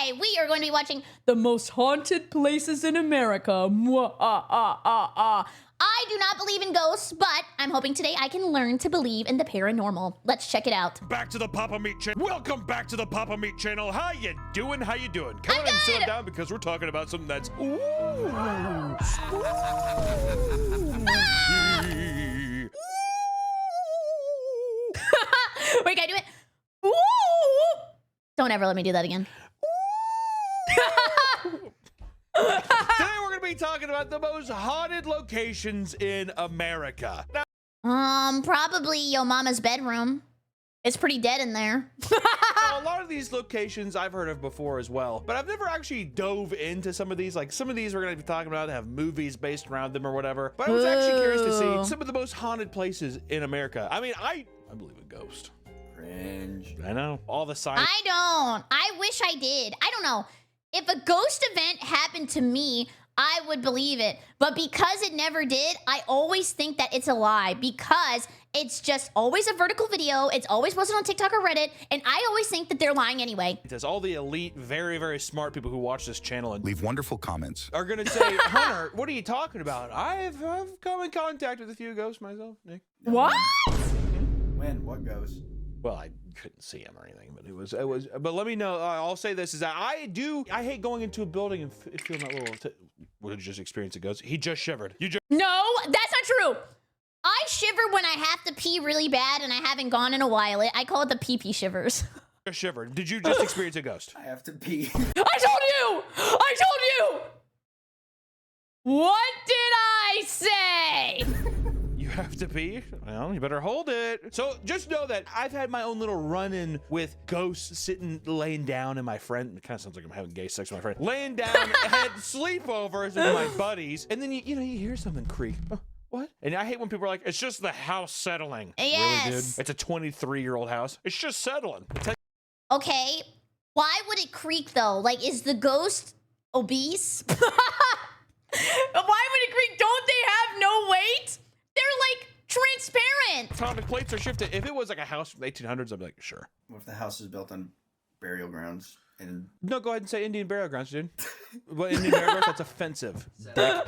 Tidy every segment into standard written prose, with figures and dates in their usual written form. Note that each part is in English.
today we are going to be watching the most haunted places in America. I do not believe in ghosts, but I'm hoping today I can learn to believe in the paranormal. Let's check it out. Back to the Papa Meat channel. Welcome back to the Papa Meat channel. How you doing? How you doing? Come on and sit down because we're talking about something that's spooky. Wait, can I do it? Ooh! Don't ever let me do that again. Today we're going to be talking about the most haunted locations in America. Now, Probably your mama's bedroom. It's pretty dead in there. a lot of these locations I've heard of before as well, but I've never actually dove into some of these. Like some of these we're going to be talking about have movies based around them or whatever. But I was actually curious to see some of the most haunted places in America. I mean, I believe in ghosts. Cringe. I know. All the signs. I don't. I wish I did. I don't know. If a ghost event happened to me, I would believe it. But because it never did, I always think that it's a lie because it's just always a vertical video. It's always posted on TikTok or Reddit. And I always think that they're lying anyway. It says all the elite, very, very smart people who watch this channel and leave wonderful comments are going to say, Hunter, what are you talking about? I've come in contact with a few ghosts myself, Nick. What? When? What ghost? Well, I couldn't see him or anything, but it was, but let me know. I'll say this is that I hate going into a building and feeling that little, what did you just experience a ghost? He just shivered. No, that's not true. I shiver when I have to pee really bad and I haven't gone in a while. I call it the pee-pee shivers. Just shivered. Did you just experience a ghost? I have to pee. I told you! I told you! What did I say? You have to pee? Well, you better hold it. So just know that I've had my own little run-in with ghosts laying down and my friend, it kind of sounds like I'm having gay sex with my friend, laying down, had sleepovers with my buddies, and then you hear something creak. Oh, what? And I hate when people are like, it's just the house settling. Yes. Really, dude? It's a 23-year-old house. It's just settling. Okay, why would it creak though? Like, is the ghost obese? Why would it creak? Don't they have no weight? They're like transparent. Atomic plates are shifted. If it was like a house from the 1800s, I'd be like, sure. What if the house is built on burial grounds? And No, go ahead and say Indian burial grounds, dude. Well, Indian burial grounds, that's offensive. All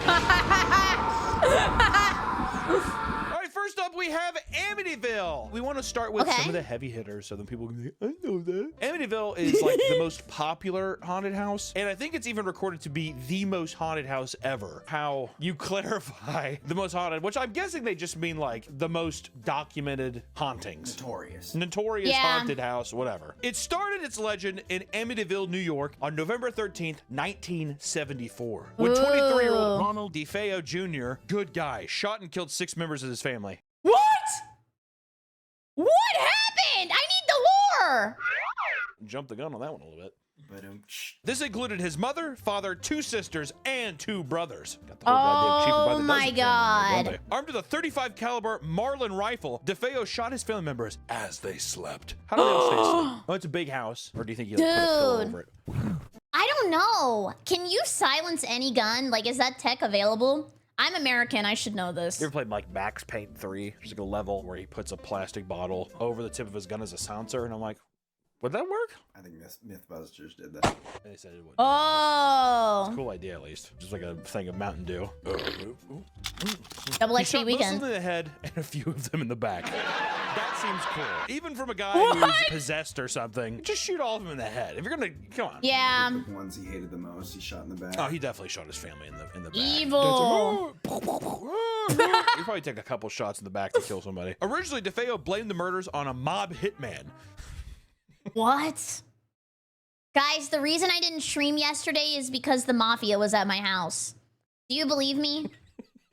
right, first up, we have Amityville. We want to start with some of the heavy hitters, so then people can say, I know that. Amityville is like the most popular haunted house, and I think it's even recorded to be the most haunted house ever. How you clarify the most haunted, which I'm guessing they just mean like the most documented hauntings. Notorious haunted house, whatever. It started its legend in Amityville, New York on November 13th, 1974, when 23-year-old Ronald DeFeo Jr., good guy, shot and killed 6 members of his family. What? What happened? I need the lore. Jumped the gun on that one a little bit. but This included his mother, father, 2 sisters, and 2 brothers. Got the whole goddamn Cheaper by the Oh Dozen my family God. one day. Armed with a .35 caliber Marlin rifle, DeFeo shot his family members as they slept. How do they all stay asleep? Oh, it's a big house. Or do you think you like, put a pillow over it? I don't know. Can you silence any gun? Like, is that tech available? I'm American. I should know this. You ever played like Max Payne 3? There's like a level where he puts a plastic bottle over the tip of his gun as a silencer, and I'm like, would that work? I think Mythbusters did that. And they said it would. Oh. It's a cool idea, at least. Just like a thing of Mountain Dew. Double He XP shot most of weekend. them in the head and a few of them in the back. That seems cool. Even from a guy who's possessed or something, just shoot all of them in the head. If you're gonna, come on. Yeah. The ones he hated the most, he shot in the back. Oh, he definitely shot his family in the back. Evil. He'd probably take a couple shots in the back to kill somebody. Originally, DeFeo blamed the murders on a mob hitman. What? Guys, the reason I didn't stream yesterday is because the mafia was at my house. Do you believe me?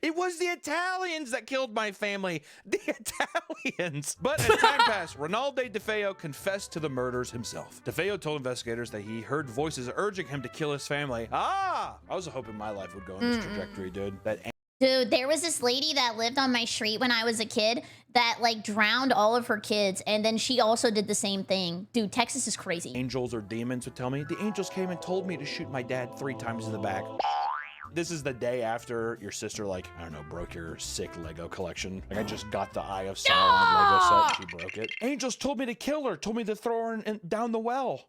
It was the Italians that killed my family. The Italians. But as time passed, Ronaldo DeFeo confessed to the murders himself. DeFeo told investigators that he heard voices urging him to kill his family. I was hoping my life would go in this trajectory, dude. Dude, there was this lady that lived on my street when I was a kid that like drowned all of her kids, and then she also did the same thing. Dude, Texas is crazy. Angels or demons would tell me. The angels came and told me to shoot my dad 3 times in the back. This is the day after your sister, like, I don't know, broke your sick Lego collection. Like, I just got the Eye of Sauron Lego set. She broke it. Angels told me to kill her, told me to throw her down the well.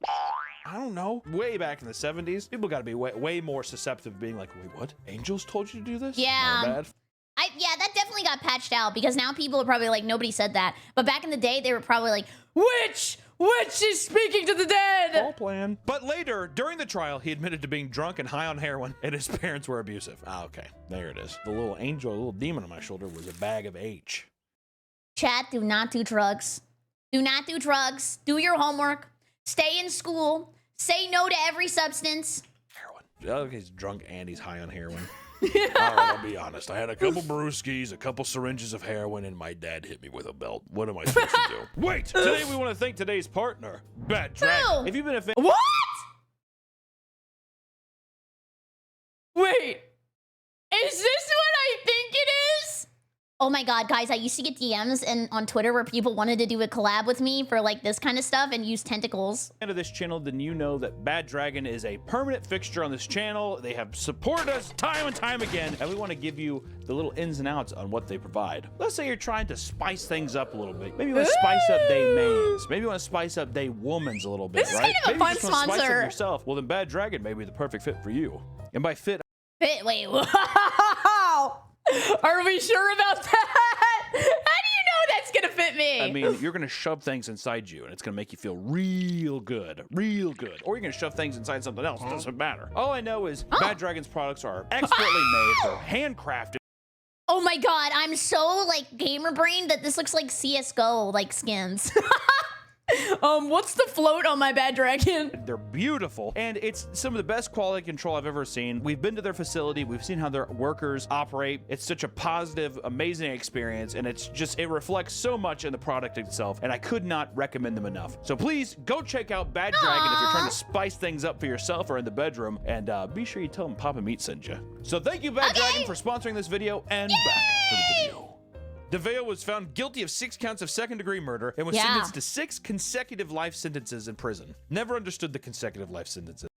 I don't know, way back in the 70s, people got to be way more susceptible to being like, wait, what? Angels told you to do this? Yeah. My bad. Yeah, that definitely got patched out because now people are probably like, nobody said that. But back in the day, they were probably like, witch is speaking to the dead. All plan. But later, during the trial, he admitted to being drunk and high on heroin, and his parents were abusive. Ah, okay, there it is. The little angel, little demon on my shoulder was a bag of H. Chat, do not do drugs. Do not do drugs. Do your homework. Stay in school. Say no to every substance. Heroin. Oh, he's drunk and he's high on heroin. All right, I'll be honest. I had a couple brewskis, a couple syringes of heroin, and my dad hit me with a belt. What am I supposed to do? Wait! Today we want to thank today's partner, Bad Dragon. If you've been a fan— What? Wait. Is this what I think it is? Oh my god, guys, I used to get DMs on Twitter where people wanted to do a collab with me for like this kind of stuff and use tentacles. Of this channel, then you know that Bad Dragon is a permanent fixture on this channel. They have supported us time and time again, and we want to give you the little ins and outs on what they provide. Let's say you're trying to spice things up a little bit. Maybe you want to spice up they mans. Maybe you want to spice up they womans a little bit, This is right? kind of a fun Maybe you just wanna spice sponsor. up yourself. Well, then Bad Dragon may be the perfect fit for you. And by fit, Wait, wow. Are we sure about that? How do you know that's gonna fit me? I mean, you're gonna shove things inside you, and it's gonna make you feel real good, real good. Or you're gonna shove things inside something else. It doesn't matter. All I know is Bad Dragon's products are expertly made, they're handcrafted. Oh my god, I'm so like gamer brain that this looks like CS:GO like skins. What's the float on my Bad Dragon? They're beautiful, and it's some of the best quality control I've ever seen. We've been to their facility. We've seen how their workers operate. It's such a positive, amazing experience, and it reflects so much in the product itself, and I could not recommend them enough. So please go check out Bad Dragon if you're trying to spice things up for yourself or in the bedroom, and be sure you tell them Papa Meat sent you. So thank you, Bad Dragon, for sponsoring this video, and back to the video. DeVeo was found guilty of 6 counts of second-degree murder and was sentenced to 6 consecutive life sentences in prison. Never understood the consecutive life sentences.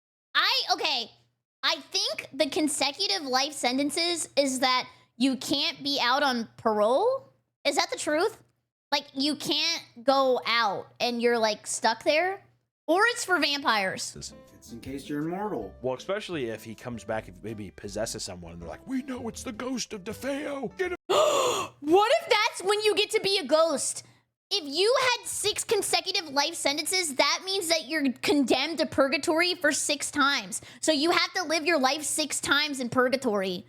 Okay, I think the consecutive life sentences is that you can't be out on parole? Is that the truth? Like, you can't go out and you're, like, stuck there? Or it's for vampires. It's in case you're immortal. Well, especially if he comes back, if maybe he possesses someone, and they're like, we know it's the ghost of DeFeo. Get him. What if that's when you get to be a ghost? If you had 6 consecutive life sentences, that means that you're condemned to purgatory for 6 times. So you have to live your life 6 times in purgatory.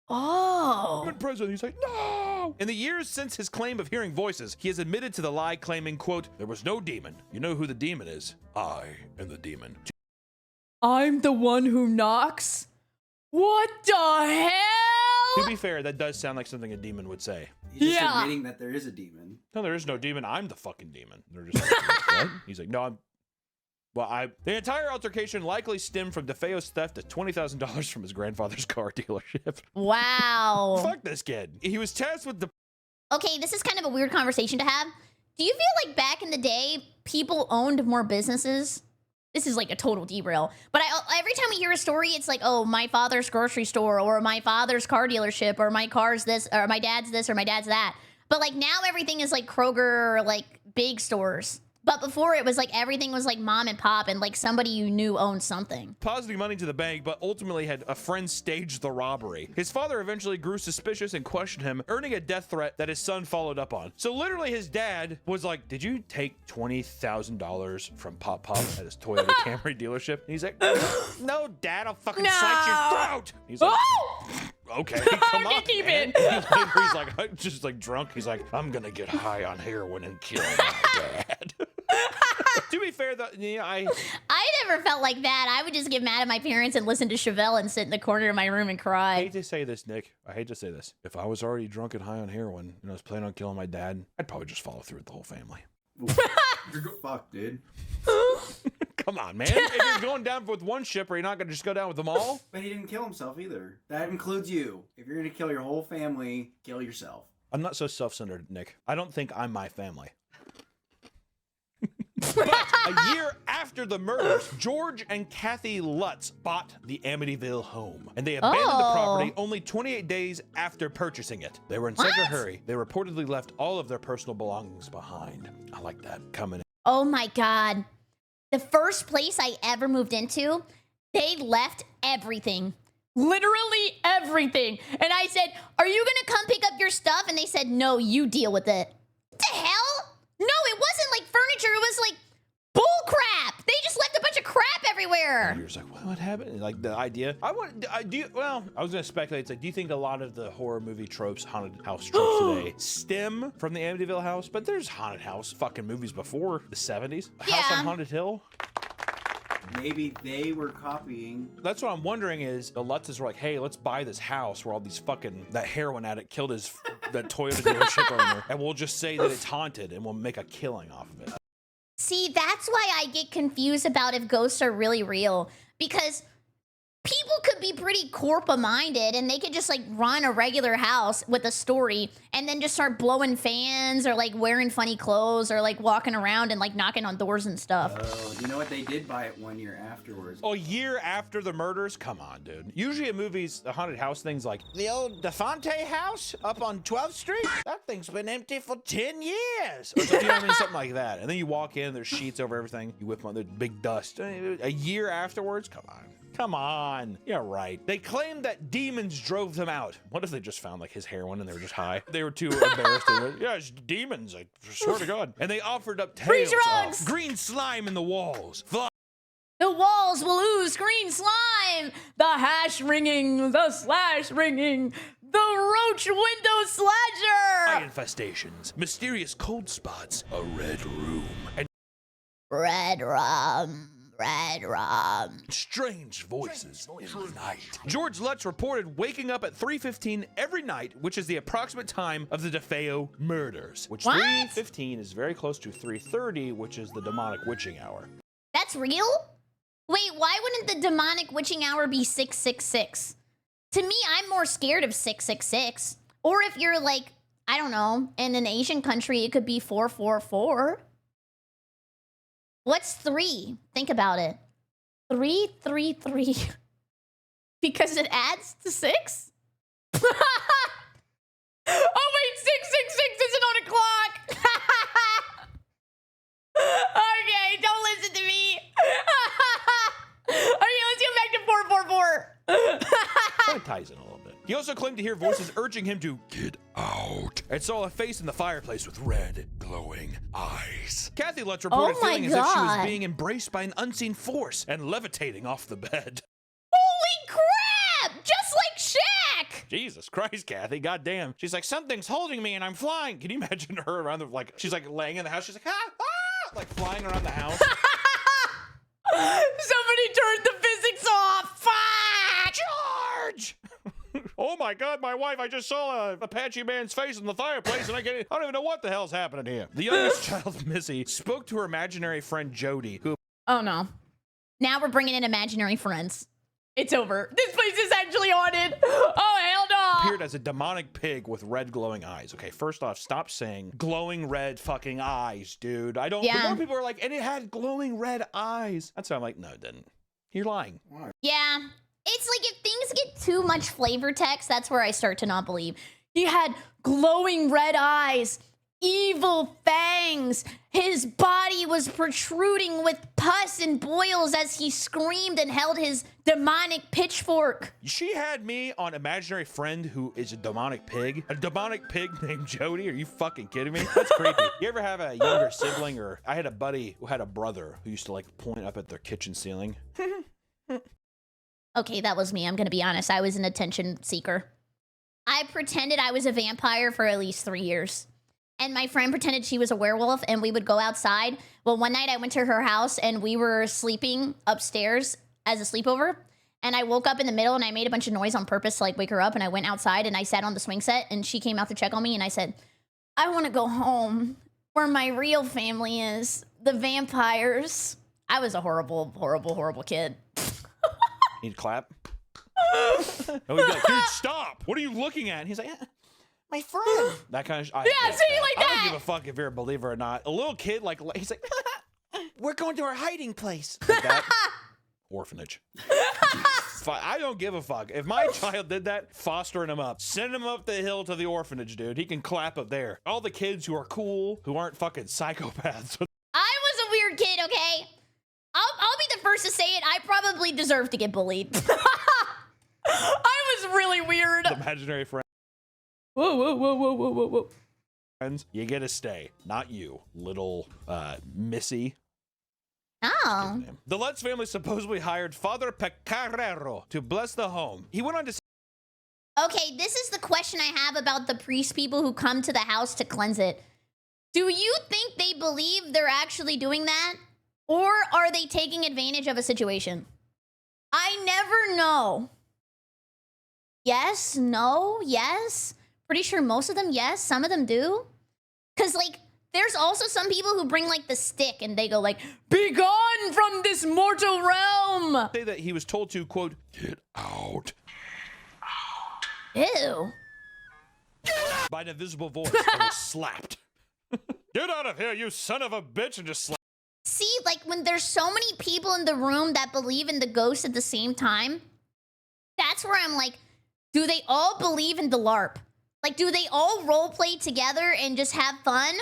Oh. In prison, he's like, no! In the years since his claim of hearing voices, he has admitted to the lie, claiming, quote, there was no demon. You know who the demon is? I am the demon. I'm the one who knocks? What the hell? To be fair, that does sound like something a demon would say. He's just admitting that there is a demon. No, there is no demon. I'm the fucking demon. They're just like, what? He's like, no, I'm... Well, the entire altercation likely stemmed from DeFeo's theft of $20,000 from his grandfather's car dealership. Wow. Fuck this kid. He was tasked with the... Okay, this is kind of a weird conversation to have. Do you feel like back in the day, people owned more businesses? This is like a total derail. But every time we hear a story, it's like, oh, my father's grocery store, or my father's car dealership, or my car's this, or my dad's this, or my dad's that. But like now everything is like Kroger, or like big stores. But before it was like everything was like mom and pop and like somebody you knew owned something. Positing money to the bank, but ultimately had a friend stage the robbery. His father eventually grew suspicious and questioned him, earning a death threat that his son followed up on. So literally his dad was like, did you take $20,000 from Pop Pop at his Toyota Camry dealership? And he's like, no, Dad, I'll fucking slice your throat. He's like, okay, come on, keep man. it. He's like, I'm just like drunk. He's like, I'm gonna get high on heroin and kill my dad. To be fair, though, you know, I never felt like that. I would just get mad at my parents and listen to Chevelle and sit in the corner of my room and I cry. hate to say this, Nick. I hate to say this. If I was already drunk and high on heroin and I was planning on killing my dad, I'd probably just follow through with the whole family. Fuck, dude. Come on, man. If you're going down with one ship, are you not going to just go down with them all? But he didn't kill himself either. That includes you. If you're gonna kill your whole family, kill yourself. I'm not so self-centered, Nick. I don't think I'm my family. But a year after the murders, George and Kathy Lutz bought the Amityville home, and they abandoned the property only 28 days after purchasing it. They were in such a hurry, they reportedly left all of their personal belongings behind. I like that coming in. Oh my God. the first place I ever moved into, they left everything. Literally everything. And I said, are you gonna come pick up your stuff? And they said, no, you deal with it. What the hell? No, it wasn't like furniture. It was like bull crap. They just left a bunch of crap everywhere. You're just like, what happened? Like the idea. I was gonna speculate. It's like, do you think a lot of the horror movie tropes, haunted house tropes today, stem from the Amityville house? But there's haunted house fucking movies before the 70s. House on Haunted Hill. Maybe they were copying. That's what I'm wondering is the Lutzes were like, hey, let's buy this house where all these that heroin addict killed that Toyota dealership owner, and we'll just say that it's haunted and we'll make a killing off of it. See, that's why I get confused about if ghosts are really real, because people could be pretty corpa-minded and they could just like run a regular house with a story and then just start blowing fans or like wearing funny clothes or like walking around and like knocking on doors and stuff. Oh, you know what? They did buy it 1 year afterwards. A year after the murders? Come on, dude. Usually in movies, the haunted house thing's like, the old DeFonte house up on 12th Street? That thing's been empty for 10 years. Or something, you know what I mean? Something like that. And then you walk in, there's sheets over everything. You whip on the big dust. A year afterwards? Come on. Come on. Yeah, right. They claimed that demons drove them out. What if they just found like his heroin and they were just high? They were too embarrassed. Yeah, it's demons. I swear to God. And they offered up tales of green slime in the walls. The walls will ooze green slime. The hash ringing, the slash ringing, the roach window slasher. Eye infestations, mysterious cold spots, a red room, and red rum. Red rum. Strange voices in the night. George Lutz reported waking up at 3:15 every night, which is the approximate time of the DeFeo murders. Which 3:15 is very close to 3:30, which is the demonic witching hour. That's real? Wait, why wouldn't the demonic witching hour be 666? To me, I'm more scared of 666. Or if you're like, I don't know, in an Asian country, it could be 444. What's 3? Think about it. 333. Because it adds to 6? Oh wait, 666 isn't on a clock. Okay, don't listen to me. Okay, let's go back to 444. That ties in a little bit. He also claimed to hear voices urging him to get out and saw a face in the fireplace with red, glowing eyes. Kathy Lutz reported feeling as if she was being embraced by an unseen force and levitating off the bed. Holy crap! Just like Shaq! Jesus Christ, Kathy, goddamn. She's like, something's holding me and I'm flying. Can you imagine her around she's like laying in the house, she's like, like flying around the house. Somebody turned the physics off! Fuck! George! Oh my God, my wife, I just saw a Apache man's face in the fireplace and I don't even know what the hell's happening here. The youngest child, Missy, spoke to her imaginary friend, Jody, who... Oh no. Now we're bringing in imaginary friends. It's over. This place is actually haunted. Oh, hell no. Appeared as a demonic pig with red glowing eyes. Okay, first off, stop saying glowing red fucking eyes, dude. I don't... Yeah. The more people are like, and it had glowing red eyes. That's why I'm like, no, it didn't. You're lying. Yeah. It's like if things get too much flavor text, that's where I start to not believe. He had glowing red eyes, evil fangs. His body was protruding with pus and boils as he screamed and held his demonic pitchfork. She had me on imaginary friend who is a demonic pig. A demonic pig named Jody? Are you fucking kidding me? That's creepy. You ever have a younger sibling or... I had a buddy who had a brother who used to like point up at their kitchen ceiling. Okay, that was me. I'm gonna be honest. I was an attention seeker. I pretended I was a vampire for at least 3 years. And my friend pretended she was a werewolf and we would go outside. Well, one night I went to her house and we were sleeping upstairs as a sleepover. And I woke up in the middle and I made a bunch of noise on purpose to like wake her up. And I went outside and I sat on the swing set and she came out to check on me. And I said, I want to go home where my real family is, the vampires. I was a horrible, horrible, horrible kid. Need to clap? And we'd be like, dude, stop! What are you looking at? And he's like, my friend. That kind of yeah, see, like that. I don't give a fuck if you're a believer or not. A little kid, like, he's like, we're going to our hiding place. Like that. Orphanage. I don't give a fuck. If my child did that, fostering him up. Send him up the hill to the orphanage, dude. He can clap up there. All the kids who are cool, who aren't fucking psychopaths. I was a weird kid, okay? probably deserve to get bullied. I was really weird. Imaginary friend. Whoa, whoa, whoa, whoa, whoa, whoa, whoa. Friends, you get to stay. Not you, little Missy. Oh. The Lutz family supposedly hired Father Pecoraro to bless the home. He went on to say, Okay, this is the question I have about the priest people who come to the house to cleanse it. Do you think they believe they're actually doing that? Or are they taking advantage of a situation? I never know. Yes, no, yes. Pretty sure most of them, yes. Some of them do. Because, like, there's also some people who bring, like, the stick and they go, like, be gone from this mortal realm. say that he was told to, quote, get out. Ew. By an invisible voice and was slapped. Get out of here, you son of a bitch, and just slapped. See, like, when there's so many people in the room that believe in the ghost at the same time, that's where I'm like, do they all believe in the LARP? Like, do they all role play together and just have fun?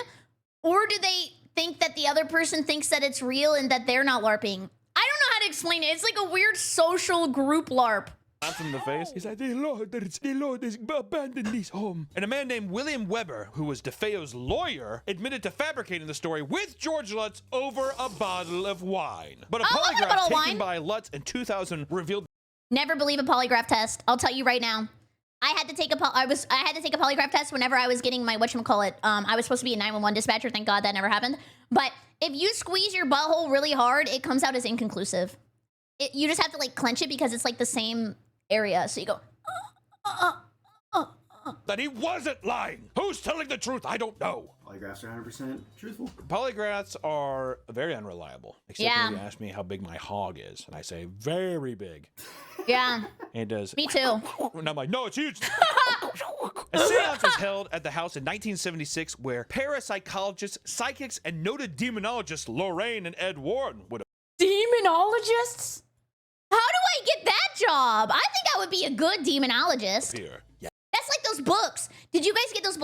Or do they think that the other person thinks that it's real and that they're not LARPing? I don't know how to explain it. It's like a weird social group LARP. Slapped him in the face. He's like, the Lord has abandoned this home. And a man named William Weber, who was DeFeo's lawyer, admitted to fabricating the story with George Lutz over a bottle of wine. But a polygraph taken by Lutz in 2000 revealed. Never believe a polygraph test. I'll tell you right now. I had to take a polygraph test whenever I was getting my whatchamacallit. I was supposed to be a 911 dispatcher. Thank God that never happened. But if you squeeze your butthole really hard, it comes out as inconclusive. You just have to like clench it because it's like the same area. So you go. That he wasn't lying. Who's telling the truth? I don't know. Polygraphs are 100% truthful. Polygraphs are very unreliable. Except when you ask me how big my hog is, and I say very big. Yeah. And it does. Me too. And I'm like, no, it's huge. A seance was held at the house in 1976 where parapsychologists, psychics, and noted demonologists Lorraine and Ed Warren would Demonologists? How do I get that job? I think I would be a good demonologist. appear. Yeah. That's like those books. Did you guys get those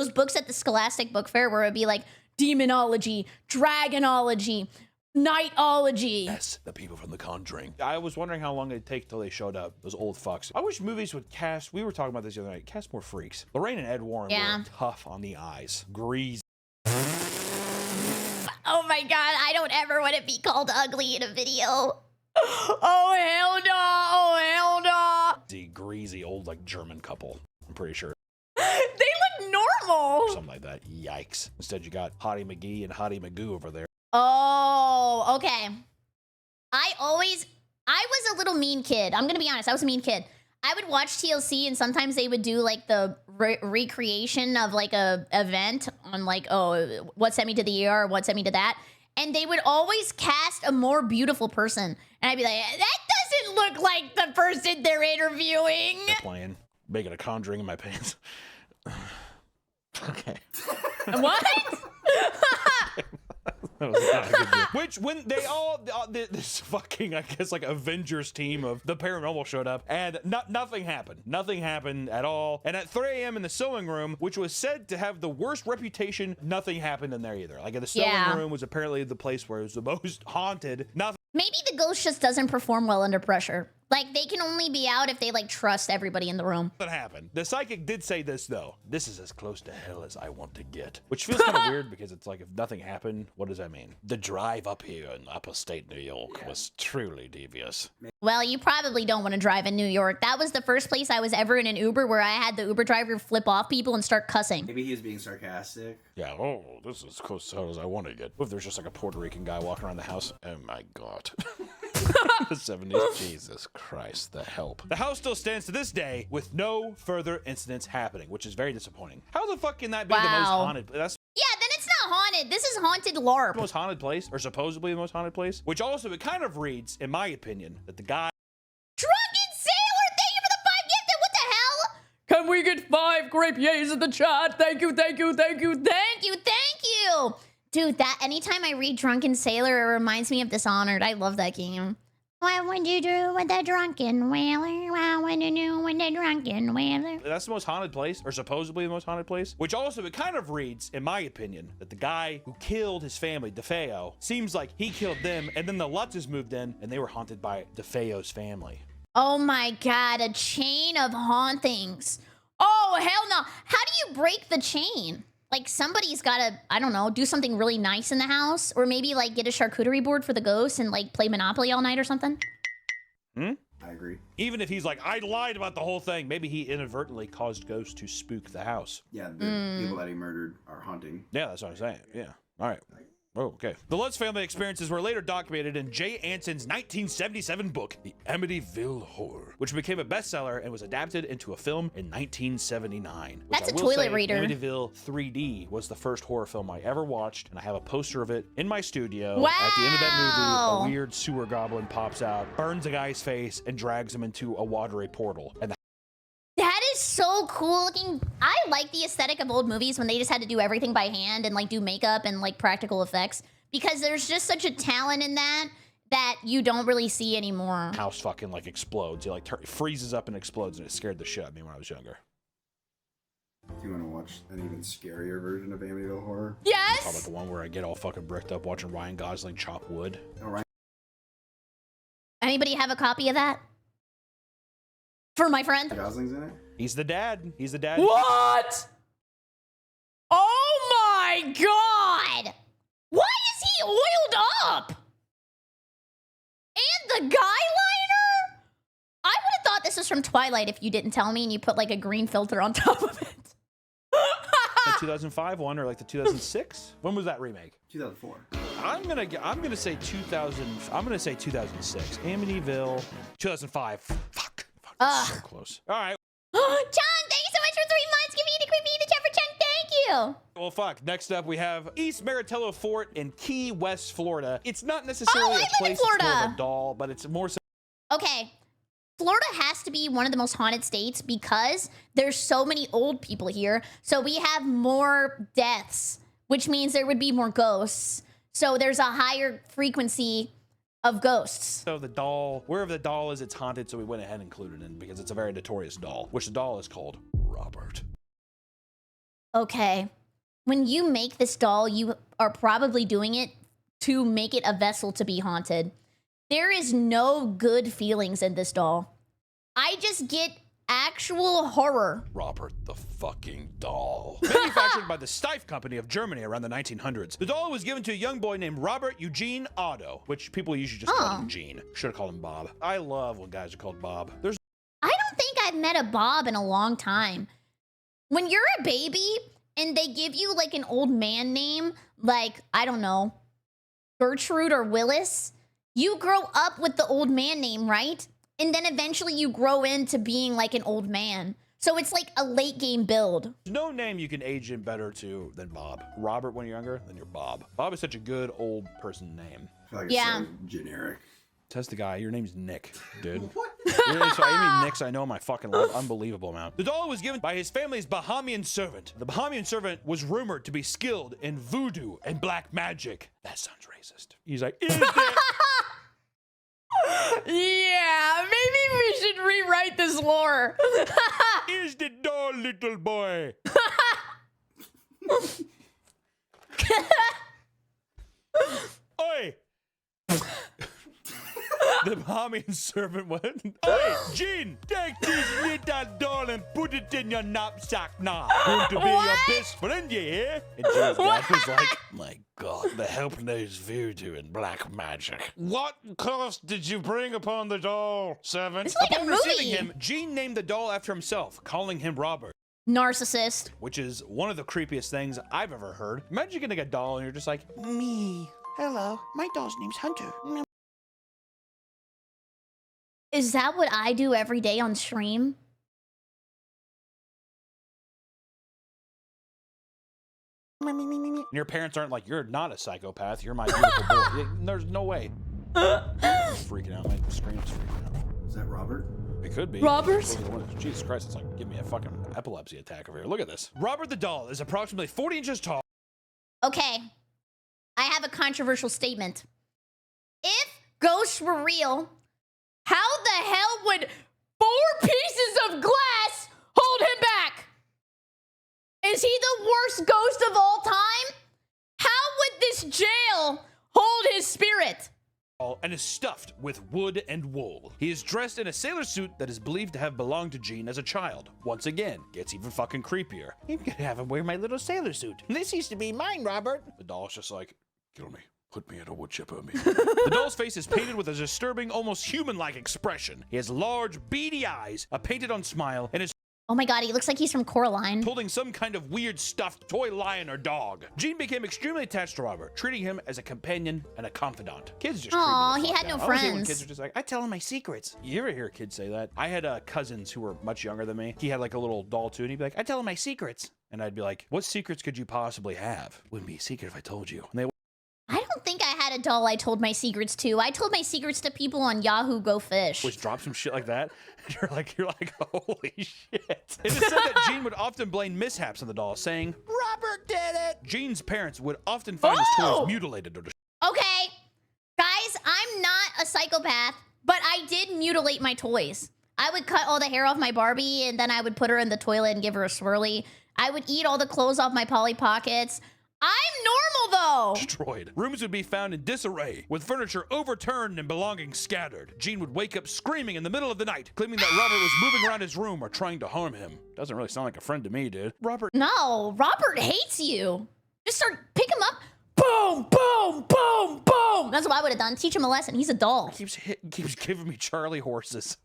books at the Scholastic Book Fair where it'd be like demonology, dragonology, nightology? Yes, the people from The Conjuring. I was wondering how long it'd take till they showed up, those old fucks. I wish movies would cast, we were talking about this the other night, cast more freaks. Lorraine and Ed Warren were tough on the eyes. Greasy. Oh my God, I don't ever want to be called ugly in a video. Oh hell no, oh hell no. The greasy old like German couple, I'm pretty sure. They look normal. Something like that. Yikes. Instead you got Hottie McGee and Hottie Magoo over there. Oh, okay. I was a little mean kid. I'm gonna be honest, I was a mean kid. I would watch TLC and sometimes they would do like the recreation of like a event on like, oh, what sent me to the ER, what sent me to that. And they would always cast a more beautiful person. And I'd be like, that doesn't look like the person they're interviewing. They're playing, making a conjuring in my pants. Okay. What? That was not a good deal. Which, when they all, this fucking, I guess, like Avengers team of the paranormal showed up, and nothing happened. Nothing happened at all. And at 3 a.m. in the sewing room, which was said to have the worst reputation, nothing happened in there either. Like, the sewing room was apparently the place where it was the most haunted. Nothing. Maybe the ghost just doesn't perform well under pressure. Like, they can only be out if they, like, trust everybody in the room. That happened. The psychic did say this, though. This is as close to hell as I want to get. Which feels kind of weird because it's like, if nothing happened, what does that mean? The drive up here in upstate New York was truly devious. Well, you probably don't want to drive in New York. That was the first place I was ever in an Uber where I had the Uber driver flip off people and start cussing. Maybe he was being sarcastic. Yeah, oh, this is as close to hell as I want to get. What if there's just like a Puerto Rican guy walking around the house? Oh my God. The 70s. Jesus Christ, the help. The house still stands to this day with no further incidents happening, which is very disappointing. How the fuck can that be the most haunted? That's Yeah, then it's not haunted. This is haunted LARP. the most haunted place, or supposedly the most haunted place. Which also, it kind of reads, in my opinion, that the guy... Drunken Sailor, thank you for the 5 gifted. What the hell? Can we get 5 grape yays in the chat? Thank you, thank you, thank you, thank you, thank you. Dude, that anytime I read Drunken Sailor, it reminds me of Dishonored. I love that game. What would you do with a drunken whaler? What would you do with a drunken whaler? That's the most haunted place, or supposedly the most haunted place, which also it kind of reads, in my opinion, that the guy who killed his family, DeFeo, seems like he killed them, and then the Lutzes moved in, and they were haunted by DeFeo's family. Oh my God, a chain of hauntings. Oh, hell no. How do you break the chain? Like, somebody's gotta, I don't know, do something really nice in the house, or maybe like get a charcuterie board for the ghosts and like play Monopoly all night or something. I agree. Even if he's like, I lied about the whole thing, maybe he inadvertently caused ghosts to spook the house. Yeah, the people that he murdered are haunting. Yeah, that's what I'm saying. Yeah. All right. Oh, okay. The Lutz family experiences were later documented in Jay Anson's 1977 book, The Amityville Horror, which became a bestseller and was adapted into a film in 1979. That's a toilet reader. Amityville 3D was the first horror film I ever watched, and I have a poster of it in my studio. Wow. At the end of that movie, a weird sewer goblin pops out, burns a guy's face, and drags him into a watery portal. And That is so cool looking. I like the aesthetic of old movies when they just had to do everything by hand and like do makeup and like practical effects, because there's just such a talent in that you don't really see anymore. house fucking like explodes. He like freezes up and explodes, and it scared the shit out of me when I was younger. Do you want to watch an even scarier version of Amityville Horror? Yes. How about the one where I get all fucking bricked up watching Ryan Gosling chop wood? All right. Anybody have a copy of that? For my friend? Gosling's in it? He's the dad. He's the dad. What? Oh my God! Why is he oiled up? And the guy liner? I would have thought this was from Twilight if you didn't tell me and you put like a green filter on top of it. The 2005 one or like the 2006? When was that remake? 2004. I'm gonna say 2000. I'm gonna say 2006. Amityville 2005. Fuck. Ugh. So close. All right. Chung, thank you so much for 3 months. Give me the creepy the chat for Chung. Thank you. Well, fuck. Next up, we have East Maritello Fort in Key West, Florida. It's not necessarily a place that's full of a doll, but it's more so. Okay. Florida has to be one of the most haunted states because there's so many old people here. So we have more deaths, which means there would be more ghosts. So there's a higher frequency of ghosts. So the doll, wherever the doll is, it's haunted. So we went ahead and included it in because it's a very notorious doll, which the doll is called Robert. Okay. When you make this doll, you are probably doing it to make it a vessel to be haunted. There is no good feelings in this doll. I just get actual horror. Robert the fucking doll. Manufactured by the Steiff Company of Germany around the 1900s. The doll was given to a young boy named Robert Eugene Otto, which people usually just call him Eugene. Should have called him Bob. I love when guys are called Bob. I don't think I've met a Bob in a long time. When you're a baby and they give you like an old man name, like, I don't know, Gertrude or Willis, you grow up with the old man name, right? And then eventually you grow into being like an old man. So it's like a late game build. There's no name you can age in better to than Bob. Robert when you're younger, then you're Bob. Bob is such a good old person name. I feel like it's so generic. Test the guy. Your name's Nick, dude. What? Really? So how many Nicks I know in my fucking life? Unbelievable amount. The doll was given by his family's Bahamian servant. The Bahamian servant was rumored to be skilled in voodoo and black magic. That sounds racist. He's like, is there... Yeah, maybe we should rewrite this lore. Is the doll, little boy? Oi! The Bahamian servant went, Oi, Jean, take this little doll and put it in your knapsack now. Going to be your best friend, you hear? And Jean's dad was like, my God, the help knows voodoo and black magic. What cost did you bring upon the doll, servant? It's like Upon a movie. receiving him, Jean named the doll after himself, calling him Robert. Narcissist. Which is one of the creepiest things I've ever heard. Imagine getting a doll and you're just like, Me. Hello, my doll's name's Hunter. Is that what I do every day on stream? and your parents aren't like, you're not a psychopath, you're my beautiful boy. There's no way. Freaking out, my screen's freaking out. Is that Robert? It could be. Robert? Jesus Christ, it's like, give me a fucking epilepsy attack over here. Look at this. Robert the doll is approximately 40 inches tall. Okay. I have a controversial statement. If ghosts were real, How the hell would 4 pieces of glass hold him back? Is he the worst ghost of all time? How would this jail hold his spirit? And is stuffed with wood and wool. He is dressed in a sailor suit that is believed to have belonged to Gene as a child. Once again, gets even fucking creepier. You can have him wear my little sailor suit. This used to be mine, Robert. The doll's just like, kill me. Put me in a wood chipper. The doll's face is painted with a disturbing, almost human-like expression. He has large, beady eyes, a painted-on smile, and is Oh my god, he looks like he's from Coraline. holding some kind of weird stuffed toy lion or dog. Gene became extremely attached to Robert, treating him as a companion and a confidant. Kids just Aw, creep me the he fuck had no out. I always hate when friends. kids are just like, I tell him my secrets. you ever hear kids say that? I had cousins who were much younger than me. He had like a little doll too, and he'd be like, I tell him my secrets. and I'd be like, what secrets could you possibly have? Wouldn't be a secret if I told you. And they I don't think I had a doll I told my secrets to. I told my secrets to people on Yahoo Go Fish. always drop some shit like that. And you're like, holy shit. It is said that Gene would often blame mishaps on the doll, saying, Robert did it. Gene's parents would often find his Oh! toys mutilated or destroyed. Okay, guys, I'm not a psychopath, but I did mutilate my toys. I would cut all the hair off my Barbie, and then I would put her in the toilet and give her a swirly. I would eat all the clothes off my Polly Pockets. I'm normal, though. Rooms would be found in disarray, with furniture overturned and belongings scattered. Gene would wake up screaming in the middle of the night, claiming that Robert was moving around his room or trying to harm him. Doesn't really sound like a friend to me, dude. Robert No, Robert hates you. Just start, pick him up. Boom, boom, boom, boom. That's what I would have done. Teach him a lesson. He's a doll. keeps giving me Charlie horses.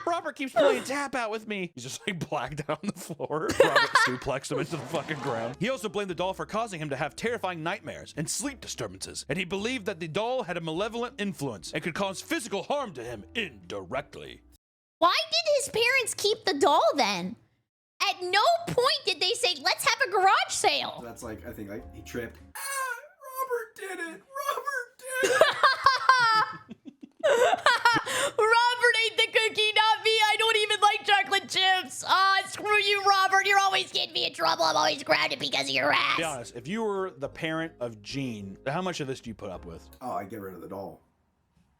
Robert keeps playing tap out with me. He's just like blacked out on the floor. Robert suplexed him into the fucking ground. He also blamed the doll for causing him to have terrifying nightmares and sleep disturbances. And he believed that the doll had a malevolent influence and could cause physical harm to him indirectly. Why did his parents keep the doll then? At no point did they say, let's have a garage sale. That's like, I think, like, he tripped. Robert did it! Robert did it! Robert ate the cookie, not me. I don't even like chocolate chips. Ah, screw you, Robert. You're always getting me in trouble. I'm always grounded because of your ass. Be honest, if you were the parent of Gene, how much of this do you put up with? Oh, I get rid of the doll.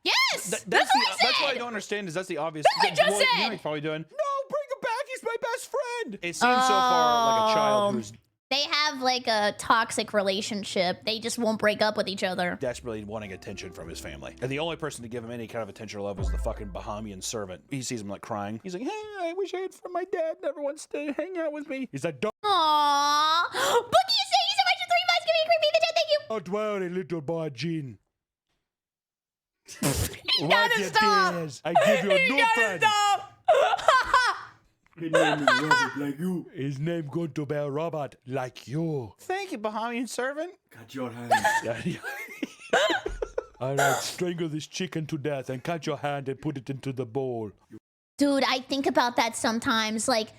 Yes! That's what I said! That's what I don't understand is that's the obvious. That's what I just You know said! what he's probably doing? No, bring him back. He's my best friend. It seems so far like a child who's They have like a toxic relationship. They just won't break up with each other. desperately wanting attention from his family. And the only person to give him any kind of attention or love was the fucking Bahamian servant. He sees him like crying. He's like, hey, I wish I had from my dad never wants to hang out with me. He's like, don't Aww. Bookie is saying so much for 3 months. Give me a creepy in the chat. Thank you. worry, little boy Gene. You gotta stop. I give you a You new gotta friend. stop. His name is Robert, like you. His name going to be Robert, like you. Thank you, Bahamian servant. Cut your hand. All right, strangle this chicken to death and cut your hand and put it into the bowl. Dude, I think about that sometimes. Like,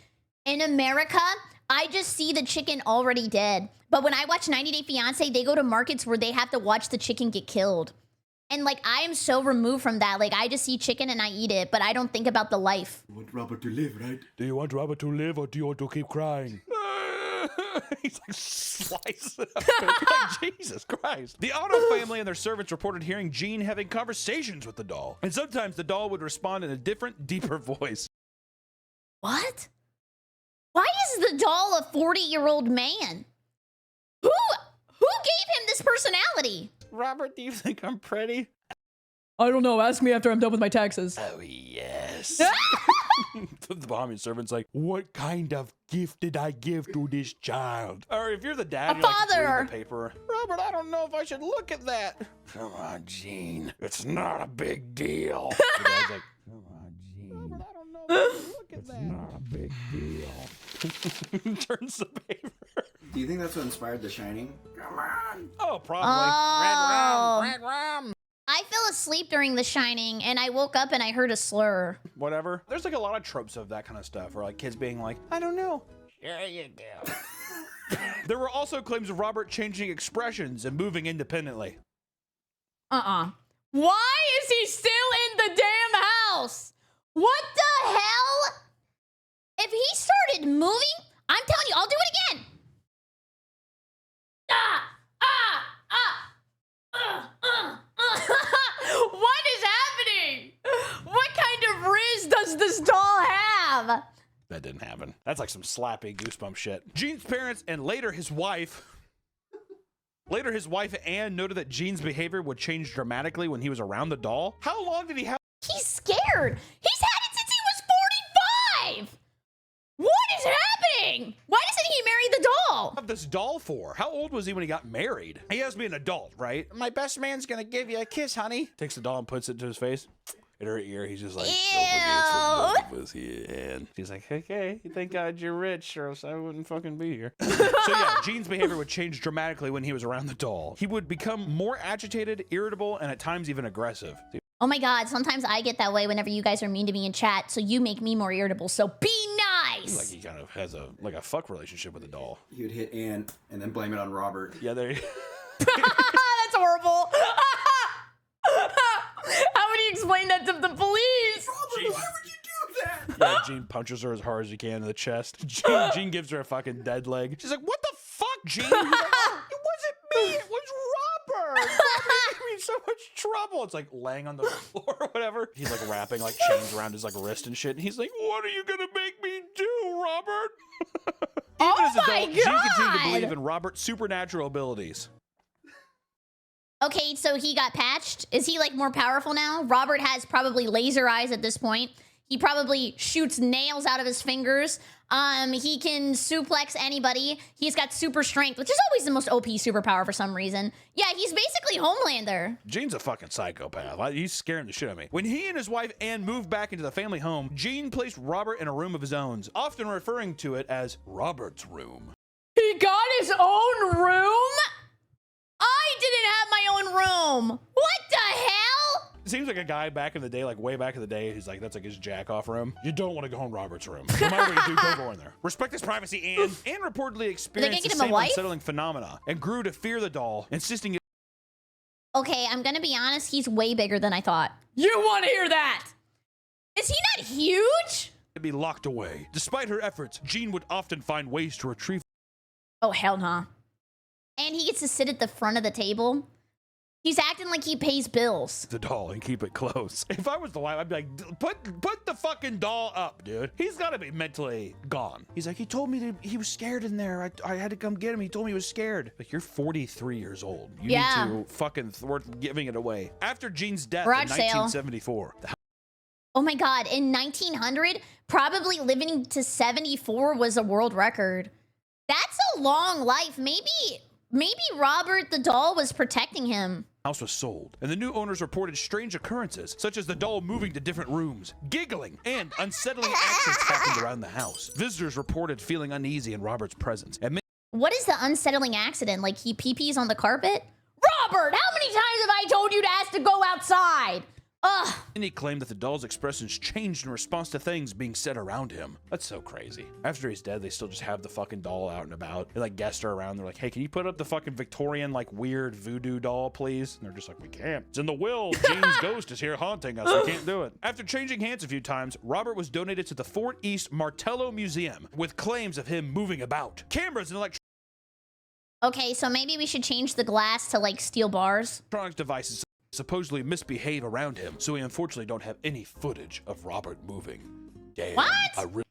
in America, I just see the chicken already dead. But when I watch 90 Day Fiancé, they go to markets where they have to watch the chicken get killed. And, like, I am so removed from that. Like, I just see chicken and I eat it, but I don't think about the life. You want Robert to live, right? Do you want Robert to live or do you want to keep crying? He's like slicing up. Like, Jesus Christ. The Otto family and their servants reported hearing Gene having conversations with the doll. And sometimes the doll would respond in a different, deeper voice. What? Why is the doll a 40-year-old man? Who gave him this personality? Robert, do you think I'm pretty? I don't know. Ask me after I'm done with my taxes. Oh, yes. The Bahamian servant's like, what kind of gift did I give to this child? Or if you're the dad, A you're like father. reading the paper. Robert, I don't know if I should look at that. Come on, Gene. It's not a big deal. The dad's like, come on, Gene. Robert, I don't know if I should look at that. It's not a big deal. Turns the paper. Do you think that's what inspired The Shining? Come on. Oh, probably. Oh. Red rum. I fell asleep during The Shining, and I woke up and I heard a slur. Whatever. There's like a lot of tropes of that kind of stuff, or like kids being like, I don't know. Here you go. There were also claims of Robert changing expressions and moving independently. Why is he still in the damn house? What the hell? If he started moving, I'm telling you, I'll do it again. What is happening? That didn't happen. That's like some slappy goosebump shit. Gene's parents and later his wife Anne noted that Gene's behavior would change dramatically when he was around the doll. How long did he have? He's scared. He's had it since he was 45. What is happening? Why doesn't he marry the doll? Have this doll for? How old was he when he got married? He has to be an adult, right? My best man's gonna give you a kiss, honey. Takes the doll and puts it to his face. In her ear, he's just like, Ew. "Don't forget it's for both of us here." And she's like, okay, thank God you're rich, or else I wouldn't fucking be here. So yeah, Gene's behavior would change dramatically when he was around the doll. He would become more agitated, irritable, and at times even aggressive. Oh my God, sometimes I get that way whenever you guys are mean to me in chat, so you make me more irritable, so be nice! Like he kind of has a fuck relationship with the doll. He would hit Anne and then blame it on Robert. Yeah, there. That's horrible! How would you explain that to the police? Robert, why would you do that? Yeah, Gene punches her as hard as he can in the chest. Gene gives her a fucking dead leg. She's like, what the fuck, Gene? He's like, oh, it wasn't me, it was Robert. Robert gave me in so much trouble. It's like laying on the floor or whatever. He's like wrapping like chains around his like wrist and shit. And he's like, what are you gonna make me do, Robert? Even as an adult, Gene continued to believe in Robert's supernatural abilities. Okay, so he got patched. Is he like more powerful now? Robert has probably laser eyes at this point. He probably shoots nails out of his fingers. He can suplex anybody. He's got super strength, which is always the most OP superpower for some reason. Yeah, he's basically Homelander. Gene's a fucking psychopath. He's scaring the shit out of me. When he and his wife Anne moved back into the family home, Gene placed Robert in a room of his own, often referring to it as Robert's room. He got his own room? I didn't have my own room. What the hell? It seems like a guy back in the day, like way back in the day, he's like, that's like his jack-off room. You don't want to go in Robert's room. No matter what you do, don't go in there. Respect his privacy, Anne. Anne reportedly experienced the same unsettling phenomena and grew to fear the doll, insisting it. Okay, I'm gonna be honest, he's way bigger than I thought. You want to hear that? Is he not huge? To be locked away. Despite her efforts, Gene would often find ways to retrieve. Oh, hell no. And he gets to sit at the front of the table. He's acting like he pays bills. The doll and keep it close. If I was the wife, I'd be like, put the fucking doll up, dude. He's got to be mentally gone. He's like, he told me he was scared in there. I had to come get him. He told me he was scared. Like, you're 43 years old. You need to fucking thwart giving it away. After Gene's death in 1974. Oh my God, in 1900, probably living to 74 was a world record. That's a long life. Maybe Robert the doll was protecting him. House was sold, and the new owners reported strange occurrences, such as the doll moving to different rooms, giggling, and unsettling actions happened around the house. Visitors reported feeling uneasy in Robert's presence. And what is the unsettling accident? Like he pee-pees on the carpet? Robert, how many times have I told you to ask to go outside? Ugh. And he claimed that the doll's expressions changed in response to things being said around him. That's so crazy. After he's dead, they still just have the fucking doll out and about. They like guests her around. They're like, hey, can you put up the fucking Victorian like weird voodoo doll, please? And they're just like, we can't. It's in the will. Gene's ghost is here haunting us. We can't do it. After changing hands a few times, Robert was donated to the Fort East Martello Museum with claims of him moving about. Cameras and Okay, so maybe we should change the glass to like steel bars. electronic devices supposedly misbehave around him, so we unfortunately don't have any footage of Robert moving. Damn. What?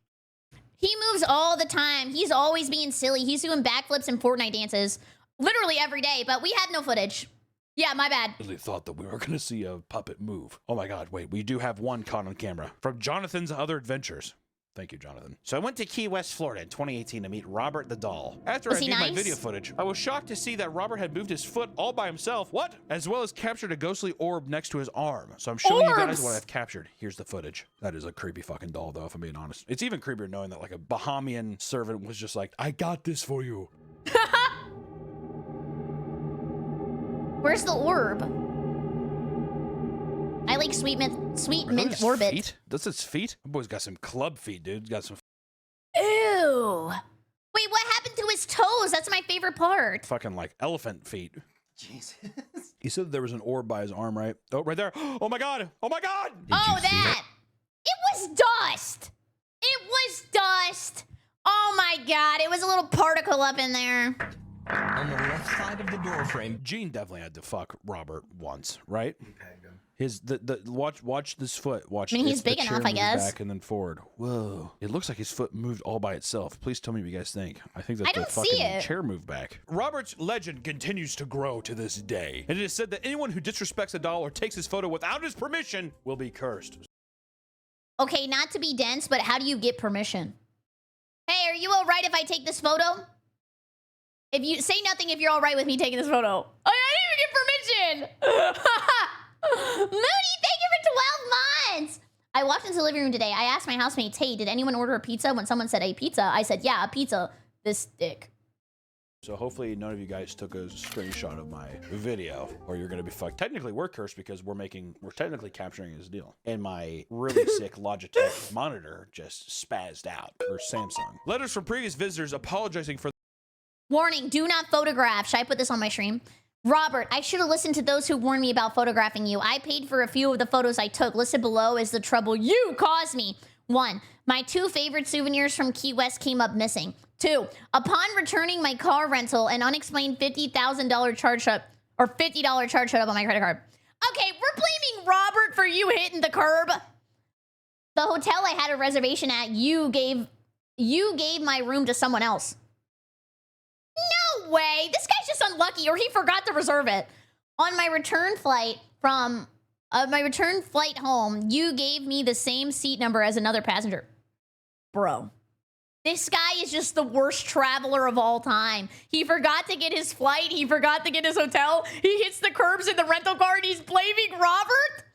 He moves all the time. He's always being silly. He's doing backflips and Fortnite dances literally every day, but we have no footage. Yeah, my bad. I really thought that we were going to see a puppet move. Oh my God, wait, we do have one caught on camera from Jonathan's Other Adventures. Thank you, Jonathan. So I went to Key West, Florida in 2018 to meet Robert the doll. After I viewed my video footage, I was shocked to see that Robert had moved his foot all by himself. What? As well as captured a ghostly orb next to his arm. So I'm showing you guys what I've captured. Here's the footage. That is a creepy fucking doll, though, if I'm being honest. It's even creepier knowing that like a Bahamian servant was just like, I got this for you. Where's the orb? I like sweet mint orbit. Feet? That's its feet? That boy's got some club feet, dude. He's got some. Ew. Wait, what happened to his toes? That's my favorite part. Fucking like elephant feet. Jesus. He said there was an orb by his arm, right? Oh, right there. Oh my God. Oh my God. Oh, that. It was dust. It was dust. Oh my God. It was a little particle up in there. On the left side of the door frame. Gene definitely had to fuck Robert once, right? Watch this foot. Watch. I mean, he's the big chair enough, I moves guess. Back and then forward. Whoa! It looks like his foot moved all by itself. Please tell me what you guys think. I think that I the don't see fucking it. chair moved back. Robert's legend continues to grow to this day, and it is said that anyone who disrespects a doll or takes his photo without his permission will be cursed. Okay, not to be dense, but how do you get permission? Hey, are you all right if I take this photo? If you say nothing if you're all right with me taking this photo. Oh, I didn't even get permission. Moody, thank you for 12 months. I walked into the living room today. I asked my housemates, hey, did anyone order a pizza? When someone said a pizza, I said, yeah, a pizza. This thick. So hopefully none of you guys took a screenshot of my video, or you're gonna be fucked. Technically, we're cursed because we're technically capturing his deal. And my really sick Logitech monitor just spazzed out, or Samsung. Letters from previous visitors apologizing for. Warning, do not photograph. Should I put this on my stream? Robert, I should have listened to those who warned me about photographing you. I paid for a few of the photos I took. Listed below is the trouble you caused me. 1, my 2 favorite souvenirs from Key West came up missing. 2, upon returning my car rental, an unexplained $50,000 charge showed up, or $50 charge showed up on my credit card. Okay, we're blaming Robert for you hitting the curb. The hotel I had a reservation at, you gave my room to someone else. No way. This guy's just unlucky, or he forgot to reserve it. On my return flight home, you gave me the same seat number as another passenger. Bro. This guy is just the worst traveler of all time. He forgot to get his flight. He forgot to get his hotel. He hits the curbs in the rental car and he's blaming Robert?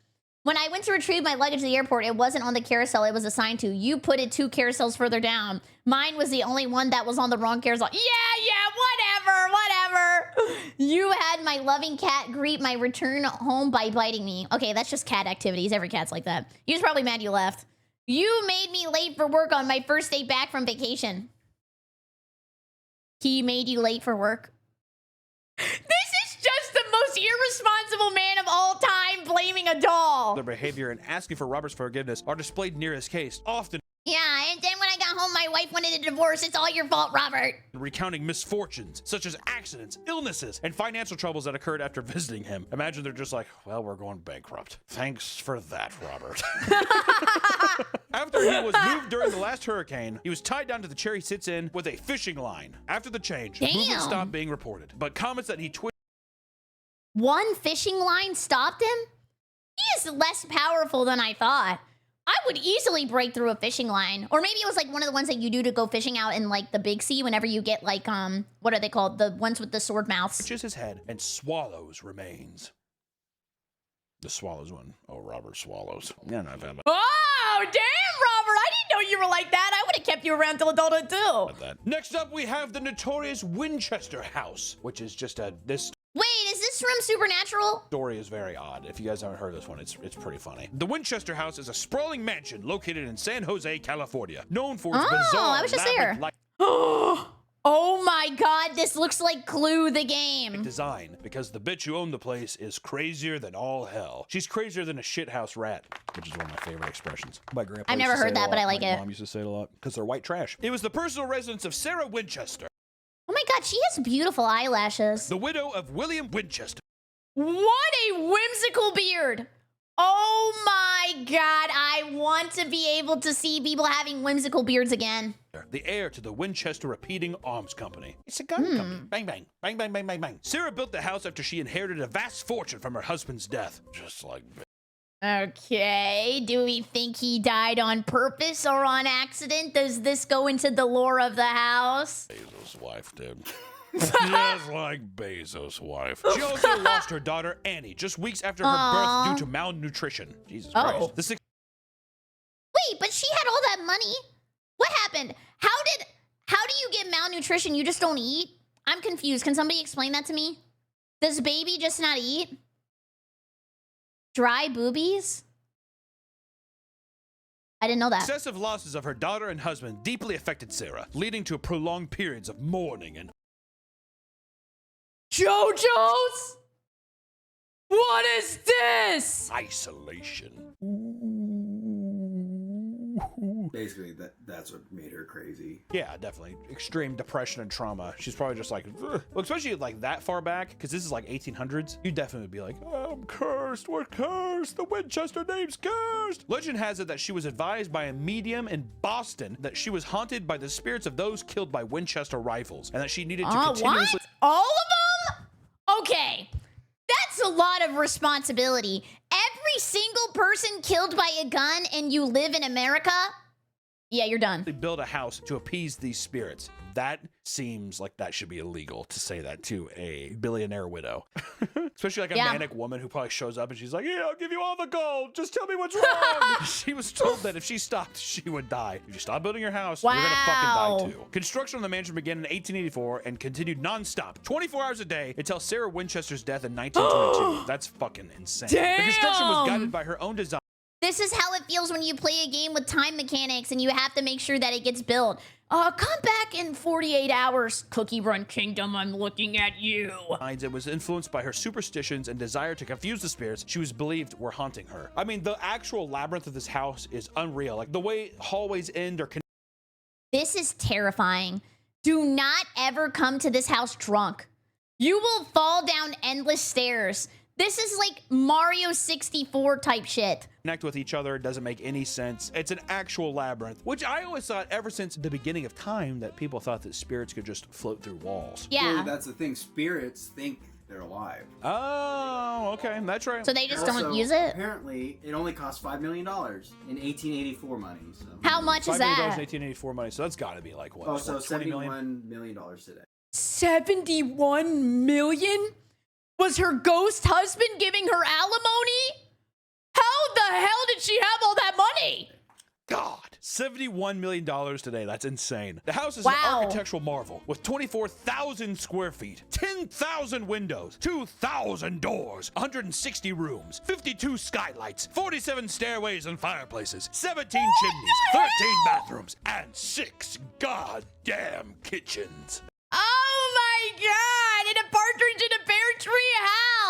When I went to retrieve my luggage at the airport, it wasn't on the carousel it was assigned to. You put it 2 carousels further down. Mine was the only one that was on the wrong carousel. Yeah, whatever. You had my loving cat greet my return home by biting me. Okay, that's just cat activities. Every cat's like that. He was probably mad you left. You made me late for work on my first day back from vacation. He made you late for work? This is just the most irresponsible man of all time blaming a doll. Their behavior and asking for Robert's forgiveness are displayed near his case, often Yeah, and then when I got home, my wife wanted a divorce. It's all your fault, Robert. recounting misfortunes, such as accidents, illnesses, and financial troubles that occurred after visiting him. Imagine they're just like, well, we're going bankrupt. Thanks for that, Robert. After he was moved during the last hurricane, he was tied down to the chair he sits in with a fishing line. After the change, movement stopped being reported, but comments that he tweeted. One fishing line stopped him? He is less powerful than I thought. I would easily break through a fishing line. Or maybe it was like one of the ones that you do to go fishing out in like the big sea whenever you get like, what are they called? The ones with the sword mouths. Touches his head and swallows remains. The swallows one. Oh, Robert swallows. Yeah, not bad. Oh, damn, Robert. I didn't know you were like that. I would have kept you around till adulthood, too. About that. Next up, we have the notorious Winchester House, which is just this Wait, is this from Supernatural? story is very odd. If you guys haven't heard this one, it's pretty funny. The Winchester House is a sprawling mansion located in San Jose, California, known for its bizarre, I was just there. labyrinth-like Oh my god, this looks like Clue the game. design, because the bitch who owned the place is crazier than all hell. She's crazier than a shithouse rat, which is one of my favorite expressions. My grandpa I've used never to say heard it a that, but lot. I like My it. mom used to say it a lot, because they're white trash. It was the personal residence of Sarah Winchester, Oh my god, she has beautiful eyelashes. the widow of William Winchester. What a whimsical beard. Oh my god, I want to be able to see people having whimsical beards again. The heir to the Winchester Repeating Arms Company. It's a gun company. Bang, bang, bang, bang, bang, bang, bang. Sarah built the house after she inherited a vast fortune from her husband's death. Just like Okay, do we think he died on purpose or on accident? Does this go into the lore of the house? Bezos' wife, dude. Just like Bezos' wife. She also lost her daughter, Annie, just weeks after her birth due to malnutrition. Jesus Christ. Wait, but she had all that money? What happened? How do you get malnutrition? You just don't eat? I'm confused. Can somebody explain that to me? Does baby just not eat? Dry boobies? I didn't know that. Excessive losses of her daughter and husband deeply affected Sarah, leading to prolonged periods of mourning and JoJo's? What is this? isolation. Basically, that's what made her crazy. Yeah, definitely. Extreme depression and trauma. She's probably just like, ugh. Well, especially like that far back, because this is like 1800s. You definitely would be like, oh, I'm cursed. We're cursed. The Winchester name's cursed. Legend has it that she was advised by a medium in Boston that she was haunted by the spirits of those killed by Winchester rifles, and that she needed to continuously. What? All of them? Okay. That's a lot of responsibility. Every single person killed by a gun and you live in America? Yeah, you're done. Build a house to appease these spirits. That seems like that should be illegal to say that to a billionaire widow. Especially like a manic woman who probably shows up and she's like, yeah, I'll give you all the gold. Just tell me what's wrong. She was told that if she stopped, she would die. If you stop building your house, you're gonna fucking die too. Construction on the mansion began in 1884 and continued nonstop, 24 hours a day until Sarah Winchester's death in 1922. That's fucking insane. Damn. The construction was guided by her own design. This is how it feels when you play a game with time mechanics and you have to make sure that it gets built. Come back in 48 hours. Cookie Run Kingdom, I'm looking at you. It was influenced by her superstitions and desire to confuse the spirits she was believed were haunting her. I mean, the actual labyrinth of this house is unreal. Like the way hallways end or This is terrifying. Do not ever come to this house drunk. You will fall down endless stairs. This is like Mario 64 type shit. Connect with each other. It doesn't make any sense. It's an actual labyrinth, which I always thought ever since the beginning of time that people thought that spirits could just float through walls. Yeah. Really, that's the thing. Spirits think they're alive. Oh, okay. That's right. So they just Also, don't use it? Apparently, it only cost $5 million in 1884 money. So. How much is $5 million in that? 1884 money, so that's got to be like what? Oh, so $20 million? $71 million today. 71 million? Was her ghost husband giving her alimony? How the hell did she have all that money? God, $71 million today. That's insane. The house is Wow. an architectural marvel with 24,000 square feet, 10,000 windows, 2,000 doors, 160 rooms, 52 skylights, 47 stairways and fireplaces, 17 chimneys, 13 bathrooms, and 6 goddamn kitchens. Oh my god! And a partridge in a pear tree?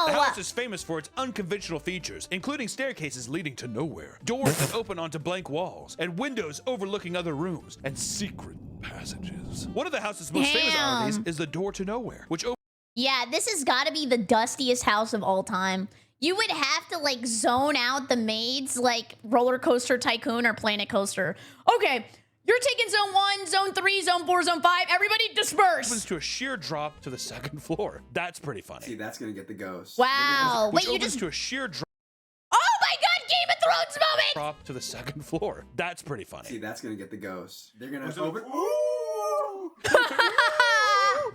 The How? house is famous for its unconventional features, including staircases leading to nowhere, doors that open onto blank walls, and windows overlooking other rooms, and secret passages. One of the house's most famous oddities is the door to nowhere, which opens. Yeah, this has got to be the dustiest house of all time. You would have to like zone out the maids like Roller Coaster Tycoon or Planet Coaster. Okay, you're taking zone 1, zone 3, zone 4, zone 5. Everybody disperse. To a sheer drop to the second floor. That's pretty funny. See, that's gonna get the ghost. Wow. Which Wait, you opens just... to a sheer Oh my god, Game of Thrones moment! drop to the second floor. That's pretty funny. See, that's gonna get the ghost. They're gonna open.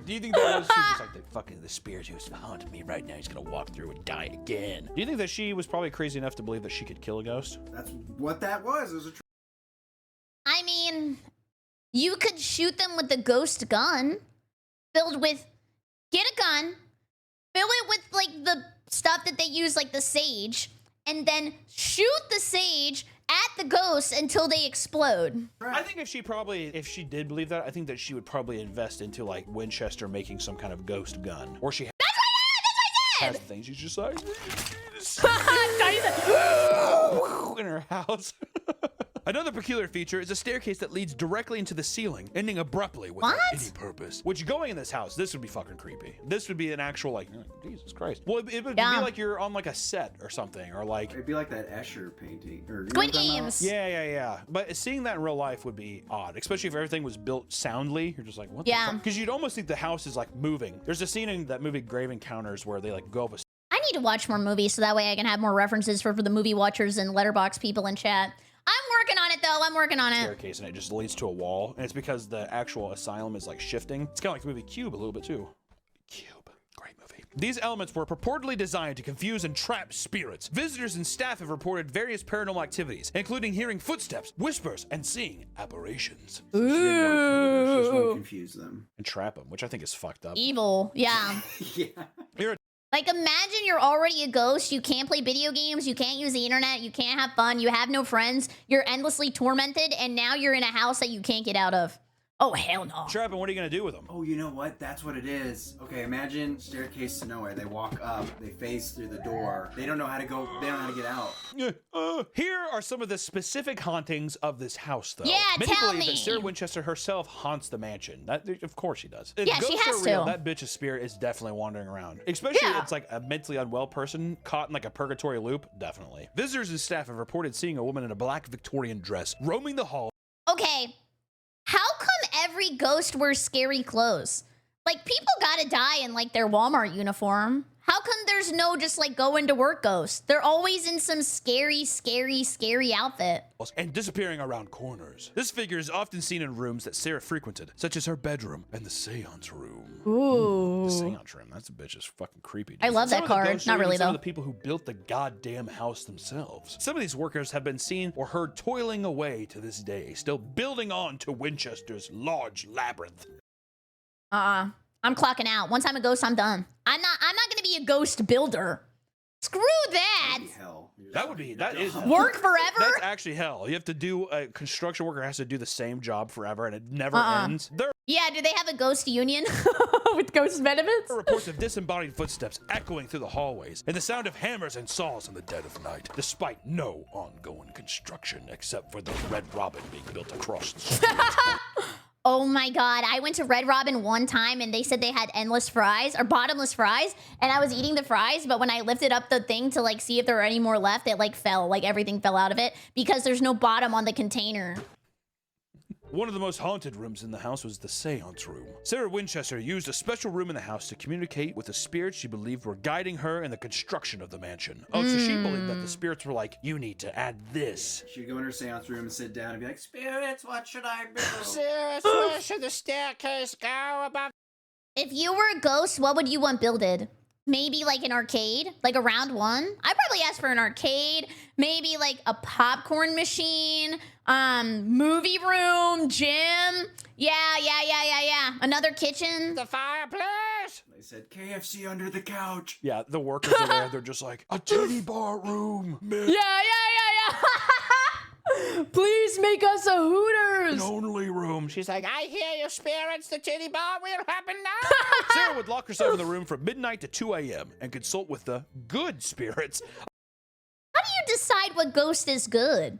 Do you think that was she's just like the spirit who's haunting me right now? He's gonna walk through and die again. Do you think that she was probably crazy enough to believe that she could kill a ghost? That's what that was. It was a. I mean, you could shoot them with a ghost gun filled with... Get a gun, fill it with, like, the stuff that they use, like the sage, and then shoot the sage at the ghosts until they explode. I think if she did believe that, I think that she would probably invest into, like, Winchester making some kind of ghost gun. Or she has things. She's just like... in her house. Another peculiar feature is a staircase that leads directly into the ceiling, ending abruptly without any purpose. Which, going in this house, this would be fucking creepy. This would be an actual, like, Jesus Christ. Well, it would be like you're on, like, a set or something, or like... It'd be like that Escher painting. Or, Squid Games. Yeah. But seeing that in real life would be odd, especially if everything was built soundly. You're just like, what the fuck? Because you'd almost think the house is, like, moving. There's a scene in that movie Grave Encounters where they, like, go up a... I need to watch more movies so that way I can have more references for the movie watchers and letterbox people in chat. I'm working on it, though. I'm working on it. Staircase, and it just leads to a wall, and it's because the actual asylum is like shifting. It's kind of like the movie Cube a little bit too. Cube, great movie. These elements were purportedly designed to confuse and trap spirits. Visitors and staff have reported various paranormal activities, including hearing footsteps, whispers, and seeing apparitions. She just want to confuse them. And trap them, which I think is fucked up. Evil, yeah. Yeah. Like, imagine you're already a ghost, you can't play video games, you can't use the internet, you can't have fun, you have no friends, you're endlessly tormented, and now you're in a house that you can't get out of. Oh, hell no. Trapping, what are you gonna do with them? Oh, you know what? That's what it is. Okay, imagine staircase to nowhere. They walk up, they phase through the door. They don't know how to go, they don't know how to get out. Here are some of the specific hauntings of this house, though. Yeah, Many tell believe me. that Sarah Winchester herself haunts the mansion. Of course she does. If Yeah, she ghosts has are real, to. that bitch's spirit is definitely wandering around. Especially if it's like a mentally unwell person caught in like a purgatory loop. Definitely. Visitors and staff have reported seeing a woman in a black Victorian dress roaming the hall. Okay, how come every ghost wears scary clothes? Like, people gotta die in, like, their Walmart uniform. How come there's no just, like, go into work ghost? They're always in some scary, scary, scary outfit. And disappearing around corners. This figure is often seen in rooms that Sarah frequented, such as her bedroom and the seance room. Ooh. The seance room. That's a bitch is fucking creepy. Dude. I love that Some of the card. ghosts are Not even really, some though. of the people who built the goddamn house themselves. Some of these workers have been seen or heard toiling away to this day, still building on to Winchester's large labyrinth. I'm clocking out. Once I'm a ghost, I'm done. I'm not gonna be a ghost builder. Screw that. Holy hell. You're That just would be, like, that is hell. Work forever? That's actually hell. You have to do, a construction worker has to do the same job forever and it never ends. There Yeah, do they have a ghost union? With ghost benefits? are reports of disembodied footsteps echoing through the hallways and the sound of hammers and saws in the dead of night, despite no ongoing construction except for the Red Robin being built across the street. Oh my god, I went to Red Robin one time and they said they had endless fries or bottomless fries, and I was eating the fries, but when I lifted up the thing to like see if there were any more left, it like fell, like everything fell out of it because there's no bottom on the container. One of the most haunted rooms in the house was the seance room. Sarah Winchester used a special room in the house to communicate with the spirits she believed were guiding her in the construction of the mansion. Oh, so she believed that the spirits were like, you need to add this. She'd go in her seance room and sit down and be like, spirits, what should I build? Sarah, where should the staircase go above? If you were a ghost, what would you want builded? Maybe like an arcade, like a round one. I'd probably ask for an arcade, maybe like a popcorn machine, movie room, gym. Yeah. Another kitchen. The fireplace? They said, KFC under the couch. Yeah, the workers are there. They're just like, a titty bar room. Man, Yeah. Please make us a Hooters. an only room. She's like, I hear you, spirits. The titty bar will happen now. Sarah would lock herself in the room from midnight to 2 a.m. and consult with the good spirits. How do you decide what ghost is good?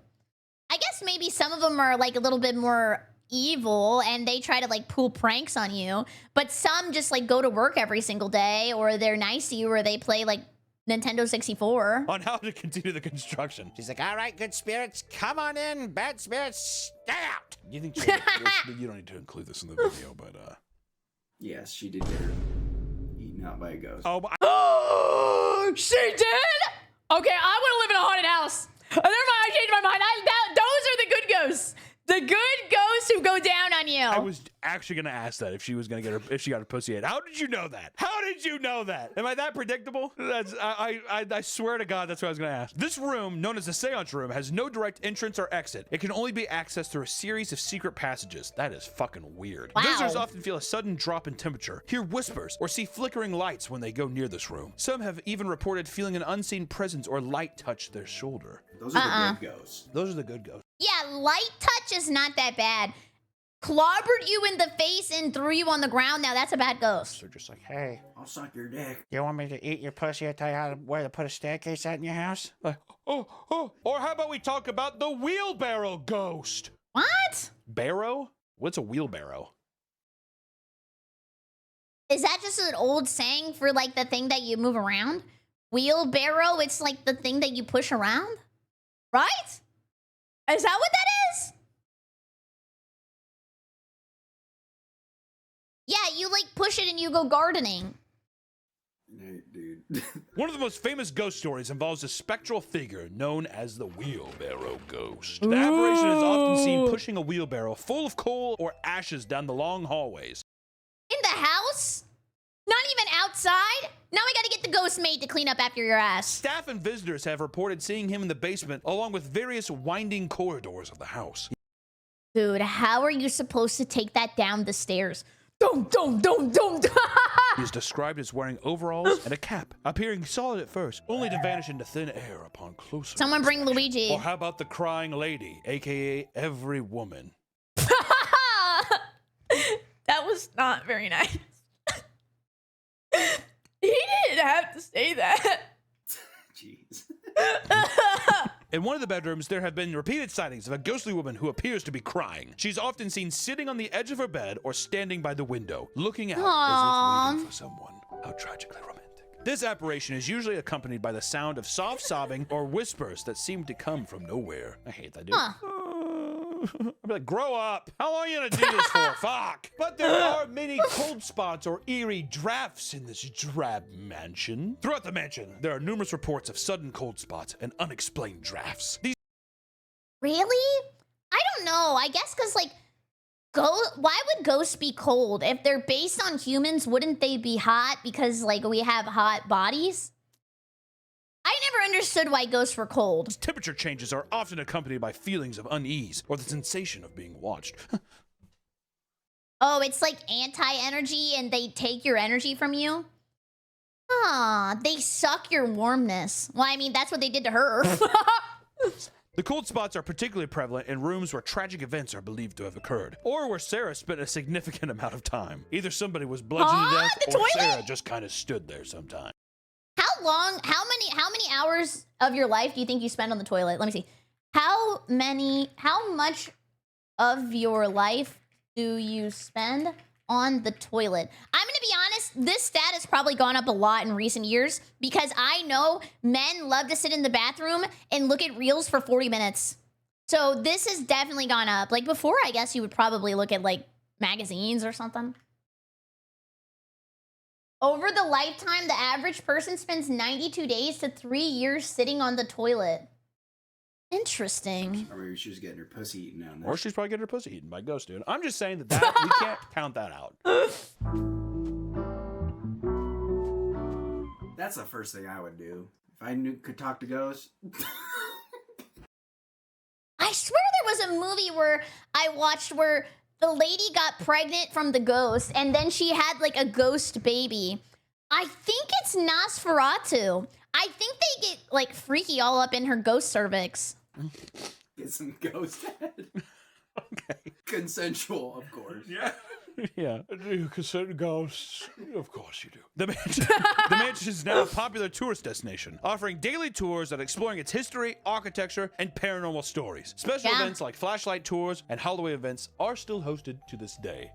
I guess maybe some of them are like a little bit more evil and they try to like pull pranks on you, but some just like go to work every single day, or they're nice to you, or they play like Nintendo 64. On how to continue the construction. She's like, all right, good spirits, come on in. Bad spirits, stay out. You think you don't need to include this in the video, but Yes, she did get her eaten out by a ghost. oh, my, Oh, she did? Okay, I want to live in a haunted house. Never mind, I changed my mind. Those are the good ghosts. The good ghosts who go down on you. I was actually gonna ask that if she was gonna get her if she got her pussy ate. How did you know that? How did you know that? Am I that predictable? That's I swear to God that's what I was gonna ask. This room, known as the seance room, has no direct entrance or exit. It can only be accessed through a series of secret passages. That is fucking weird. Wow. Visitors often feel a sudden drop in temperature, hear whispers, or see flickering lights when they go near this room. Some have even reported feeling an unseen presence or light touch their shoulder. Those are the good ghosts. Those are the good ghosts. Yeah, light touch is not that bad. Clobbered you in the face and threw you on the ground, now that's a bad ghost. They're just like, Hey, I'll suck your dick. you want me to eat your pussy or tell you how where to put a staircase at in your house? oh. Or how about we talk about the wheelbarrow ghost? What? Barrow? What's a wheelbarrow? Is that just an old saying for like the thing that you move around? Wheelbarrow, it's like the thing that you push around? Right? Is that what that is? Yeah, you like push it and you go gardening. Hey, dude. One of the most famous ghost stories involves a spectral figure known as the wheelbarrow ghost. The apparition is often seen pushing a wheelbarrow full of coal or ashes down the long hallways. In the house? Not even outside? Now we gotta get the ghost maid to clean up after your ass. Staff and visitors have reported seeing him in the basement along with various winding corridors of the house. Dude, how are you supposed to take that down the stairs? Don't. He is described as wearing overalls and a cap, appearing solid at first, only to vanish into thin air upon closer. Someone bring Luigi. Or how about the crying lady, aka every woman? not very nice. He didn't have to say that. Jeez. In one of the bedrooms, there have been repeated sightings of a ghostly woman who appears to be crying. She's often seen sitting on the edge of her bed or standing by the window, looking out as if waiting for someone. How tragically romantic. This apparition is usually accompanied by the sound of soft sobbing or whispers that seem to come from nowhere. I hate that, dude. I'd be like, grow up. How long are you gonna do this for? Fuck. But there are many cold spots or eerie drafts in this drab mansion. Throughout the mansion, there are numerous reports of sudden cold spots and unexplained drafts. These Really? I don't know. I guess because, like, why would ghosts be cold? If they're based on humans, wouldn't they be hot because, like, we have hot bodies? I never understood why ghosts were cold. temperature changes are often accompanied by feelings of unease or the sensation of being watched. Oh, it's like anti-energy and they take your energy from you? They suck your warmness. Well, I mean, that's what they did to her. The cold spots are particularly prevalent in rooms where tragic events are believed to have occurred, or where Sarah spent a significant amount of time. Either somebody was bludgeoned to death, The or toilet? Sarah just kind of stood there sometime. How many hours of your life do you think you spend on the toilet? Let me see. How much of your life do you spend on the toilet? I'm gonna be honest, this stat has probably gone up a lot in recent years because I know men love to sit in the bathroom and look at reels for 40 minutes. So this has definitely gone up. Like before, I guess you would probably look at like magazines or something. Over the lifetime, the average person spends 92 days to 3 years sitting on the toilet. Interesting. Or maybe she was getting her pussy eaten down there. Or she's probably getting her pussy eaten by a ghost, dude. I'm just saying that we can't count that out. That's the first thing I would do. If I could talk to ghosts. I swear there was a movie where I watched where the lady got pregnant from the ghost and then she had like a ghost baby. I think it's Nosferatu. I think they get like freaky all up in her ghost cervix. Get some ghost head. Okay. Consensual, of course. Yeah. Yeah. Do you consider ghosts? Of course you do. The mansion is now a popular tourist destination, offering daily tours that exploring its history, architecture, and paranormal stories. Special events like flashlight tours and Halloween events are still hosted to this day.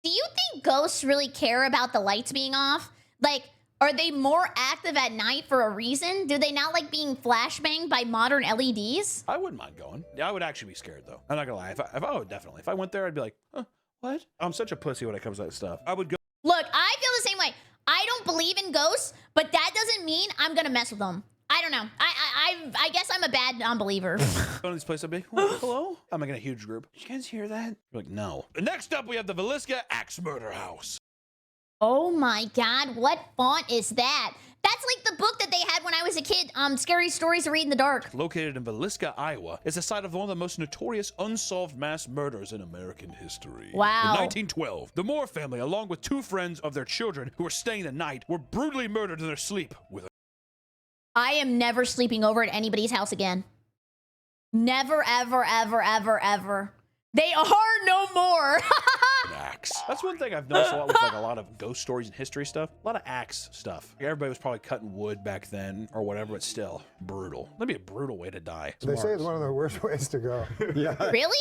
Do you think ghosts really care about the lights being off? Like, are they more active at night for a reason? Do they not like being flashbanged by modern LEDs? I wouldn't mind going. Yeah, I would actually be scared though. I'm not gonna lie. I would definitely. If I went there, I'd be like, huh, what? I'm such a pussy when it comes to that stuff. I would go. Look, I feel the same way. I don't believe in ghosts, but that doesn't mean I'm gonna mess with them. I don't know. I guess I'm a bad non-believer. Go to this place, I'd be, hello? I'm like in a huge group. Did you guys hear that? You're like, no. Next up, we have the Villisca Axe Murder House. Oh my God, what font is that? That's like the book that they had when I was a kid, Scary Stories to Read in the Dark. Located in Villisca, Iowa, is the site of one of the most notorious unsolved mass murders in American history. Wow. In 1912, the Moore family, along with 2 friends of their children who were staying the night, were brutally murdered in their sleep with a I am never sleeping over at anybody's house again. Never, ever, ever, ever, ever. They are no more. axe. That's one thing I've noticed a lot with like a lot of ghost stories and history stuff. A lot of axe stuff. Everybody was probably cutting wood back then or whatever, but still brutal. That'd be a brutal way to die. They say it's one of the worst ways to go. Yeah. Really?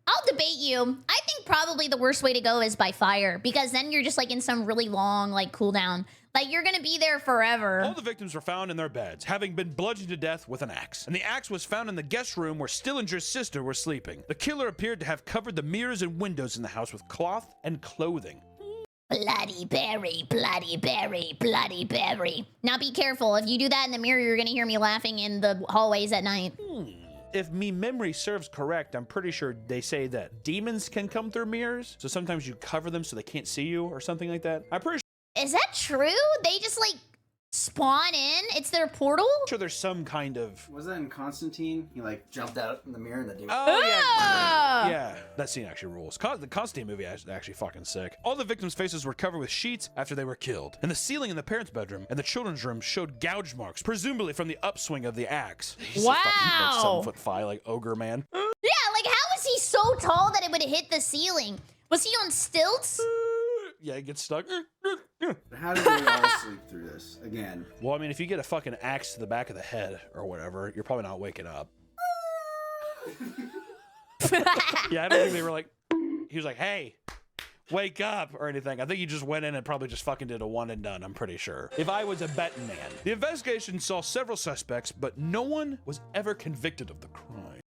I'll debate you. I think probably the worst way to go is by fire because then you're just like in some really long like cooldown. Like you're gonna be there forever. All the victims were found in their beds, having been bludgeoned to death with an axe. And the axe was found in the guest room where Stillinger's sister were sleeping. The killer appeared to have covered the mirrors and windows in the house with cloth and clothing. Bloody Berry, Bloody Berry, Bloody Berry. Now be careful. If you do that in the mirror, you're gonna hear me laughing in the hallways at night. If me memory serves correct, I'm pretty sure they say that demons can come through mirrors. So sometimes you cover them so they can't see you or something like that. I'm pretty Is that true? They just like spawn in? It's their portal? sure there's some kind of... Was that in Constantine? He like jumped out in the mirror and the dude. Oh, yeah. Ah! Yeah, that scene actually rules. The Constantine movie is actually fucking sick. All the victims' faces were covered with sheets after they were killed. And the ceiling in the parents' bedroom and the children's room showed gouge marks, presumably from the upswing of the axe. He's a fucking, like, 7'5", like ogre man. Yeah, like how is he so tall that it would hit the ceiling? Was he on stilts? Yeah, it gets stuck. How did we all sleep through this again? Well, I mean, if you get a fucking axe to the back of the head or whatever, you're probably not waking up. Yeah, I don't think they were like, he was like, hey, wake up or anything. I think he just went in and probably just fucking did a one and done, I'm pretty sure. If I was a betting man. The investigation saw several suspects, but no one was ever convicted of the crime.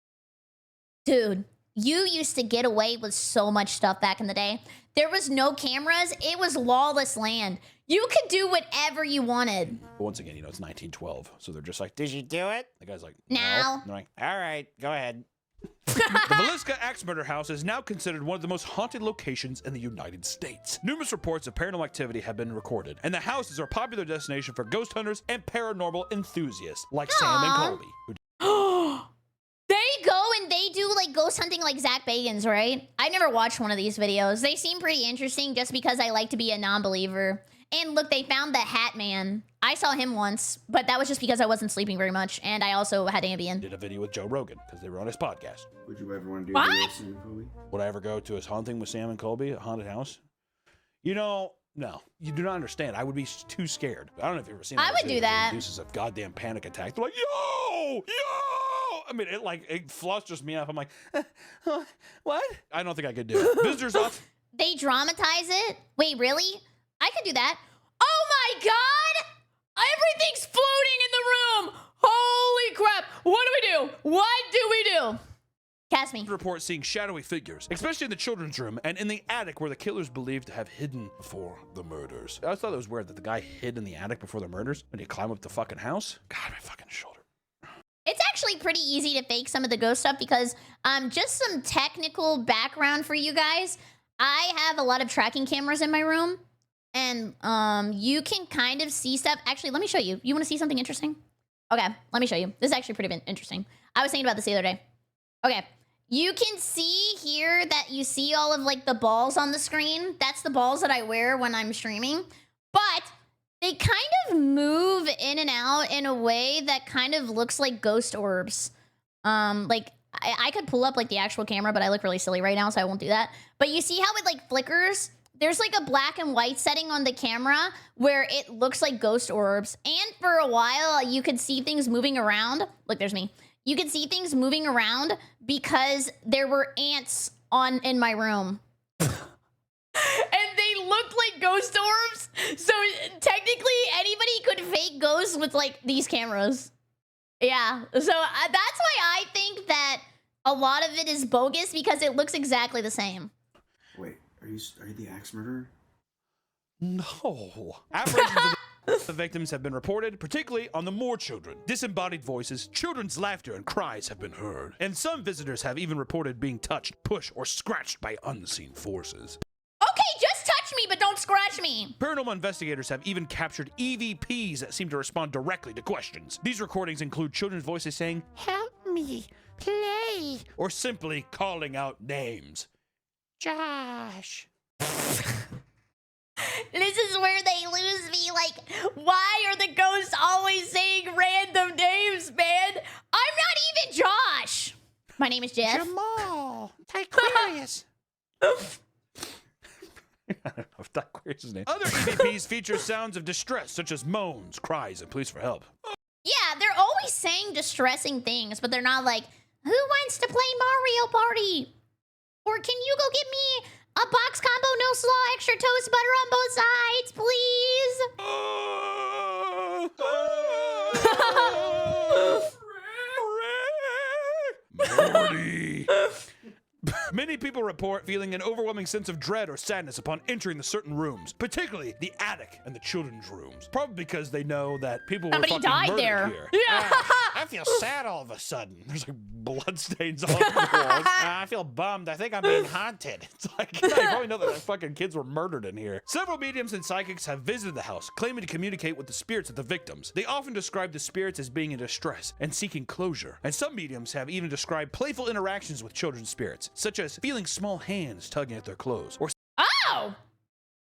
Dude, you used to get away with so much stuff back in the day. There was no cameras. It was lawless land. You could do whatever you wanted. But once again, you know, it's 1912, so they're just like, Did you do it? the guy's like, No. And they're like, All right, go ahead. the Villisca Axe Murder House is now considered one of the most haunted locations in the United States. Numerous reports of paranormal activity have been recorded, and the house is a popular destination for ghost hunters and paranormal enthusiasts like Sam and Aw. Colby. Who They go and they do like ghost hunting like Zach Bagans, right? I never watched one of these videos. They seem pretty interesting just because I like to be a non-believer. And look, they found the Hat Man. I saw him once, but that was just because I wasn't sleeping very much, and I also had Ambien. did a video with Joe Rogan because they were on his podcast. Would you ever want to do What? a video with Sam and Kobe? Would I ever go to his haunting with Sam and Colby, a haunted house? You know, no. You do not understand. I would be too scared. I don't know if you've ever seen I those would do videos that. It induces a goddamn panic attack. They're like, yo! I mean, it flusters me up. I'm like, what? I don't think I could do it. Visitors off. They dramatize it? Wait, really? I could do that. Oh my god! Everything's floating in the room! Holy crap! What do we do? What do we do? Cast me. Report seeing shadowy figures, especially in the children's room and in the attic where the killers believed to have hidden before the murders. I thought it was weird that the guy hid in the attic before the murders and he climbed up the fucking house. God, my fucking shoulder. It's actually pretty easy to fake some of the ghost stuff because just some technical background for you guys. I have a lot of tracking cameras in my room, and you can kind of see stuff. Actually, let me show you. You want to see something interesting? Okay, let me show you. This is actually pretty interesting. I was thinking about this the other day. Okay, you can see here that you see all of like the balls on the screen. That's the balls that I wear when I'm streaming, but they kind of move in and out in a way that kind of looks like ghost orbs. Like I could pull up like the actual camera, but I look really silly right now, so I won't do that. But you see how it like flickers? There's like a black and white setting on the camera where it looks like ghost orbs. And for a while, you could see things moving around. Look, there's me. You could see things moving around because there were ants in my room. And they looked like ghost orbs. So technically, anybody could fake ghosts with like these cameras. Yeah. So that's why I think that a lot of it is bogus because it looks exactly the same. Wait, are you the axe murderer? No. Apparitions of the victims have been reported, particularly on the Moore children. Disembodied voices, children's laughter, and cries have been heard. And some visitors have even reported being touched, pushed, or scratched by unseen forces. Okay, just touch me, but don't scratch me. Paranormal investigators have even captured EVPs that seem to respond directly to questions. These recordings include children's voices saying, Help me, play. or simply calling out names. Josh. This is where they lose me. Like, why are the ghosts always saying random names, man? I'm not even Josh. My name is Jeff. Jamal. Tyquarius. I don't know if that queers his name. Other EVPs feature sounds of distress, such as moans, cries, and pleas for help. Yeah, they're always saying distressing things, but they're not like, who wants to play Mario Party? Or can you go get me a box combo, no slaw, extra toast butter on both sides, please? Morty. Many people report feeling an overwhelming sense of dread or sadness upon entering the certain rooms, particularly the attic and the children's rooms. Probably because they know that people were Somebody fucking died murdered there. here. Yeah. I feel sad all of a sudden. There's like blood stains all over the walls. I feel bummed. I think I'm being haunted. It's like, yeah, you probably know that fucking kids were murdered in here. Several mediums and psychics have visited the house, claiming to communicate with the spirits of the victims. They often describe the spirits as being in distress and seeking closure. And some mediums have even described playful interactions with children's spirits, such as feeling small hands tugging at their clothes, or Oh!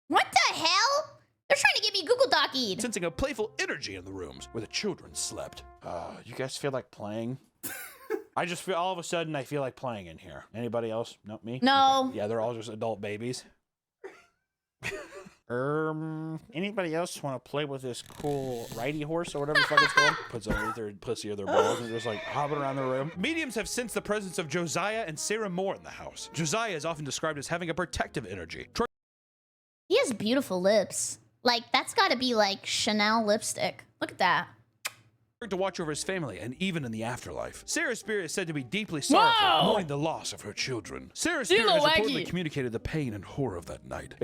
What the hell? They're trying to get me Google Doc-ed. sensing a playful energy in the rooms where the children slept. You guys feel like playing? I just feel all of a sudden I feel like playing in here. Anybody else? No, me? No. Okay. Yeah, they're all just adult babies. Anybody else want to play with this cool righty horse or whatever the fuck it's called? Puts on their pussy or their balls and just like hopping around the room. Mediums have sensed the presence of Josiah and Sarah Moore in the house. Josiah is often described as having a protective energy. He has beautiful lips. Like, that's gotta be like Chanel lipstick. Look at that. To watch over his family and even in the afterlife. Sarah's spirit is said to be deeply sorrowful, mourning the loss of her children. Sarah's spirit has reportedly communicated the pain and horror of that night.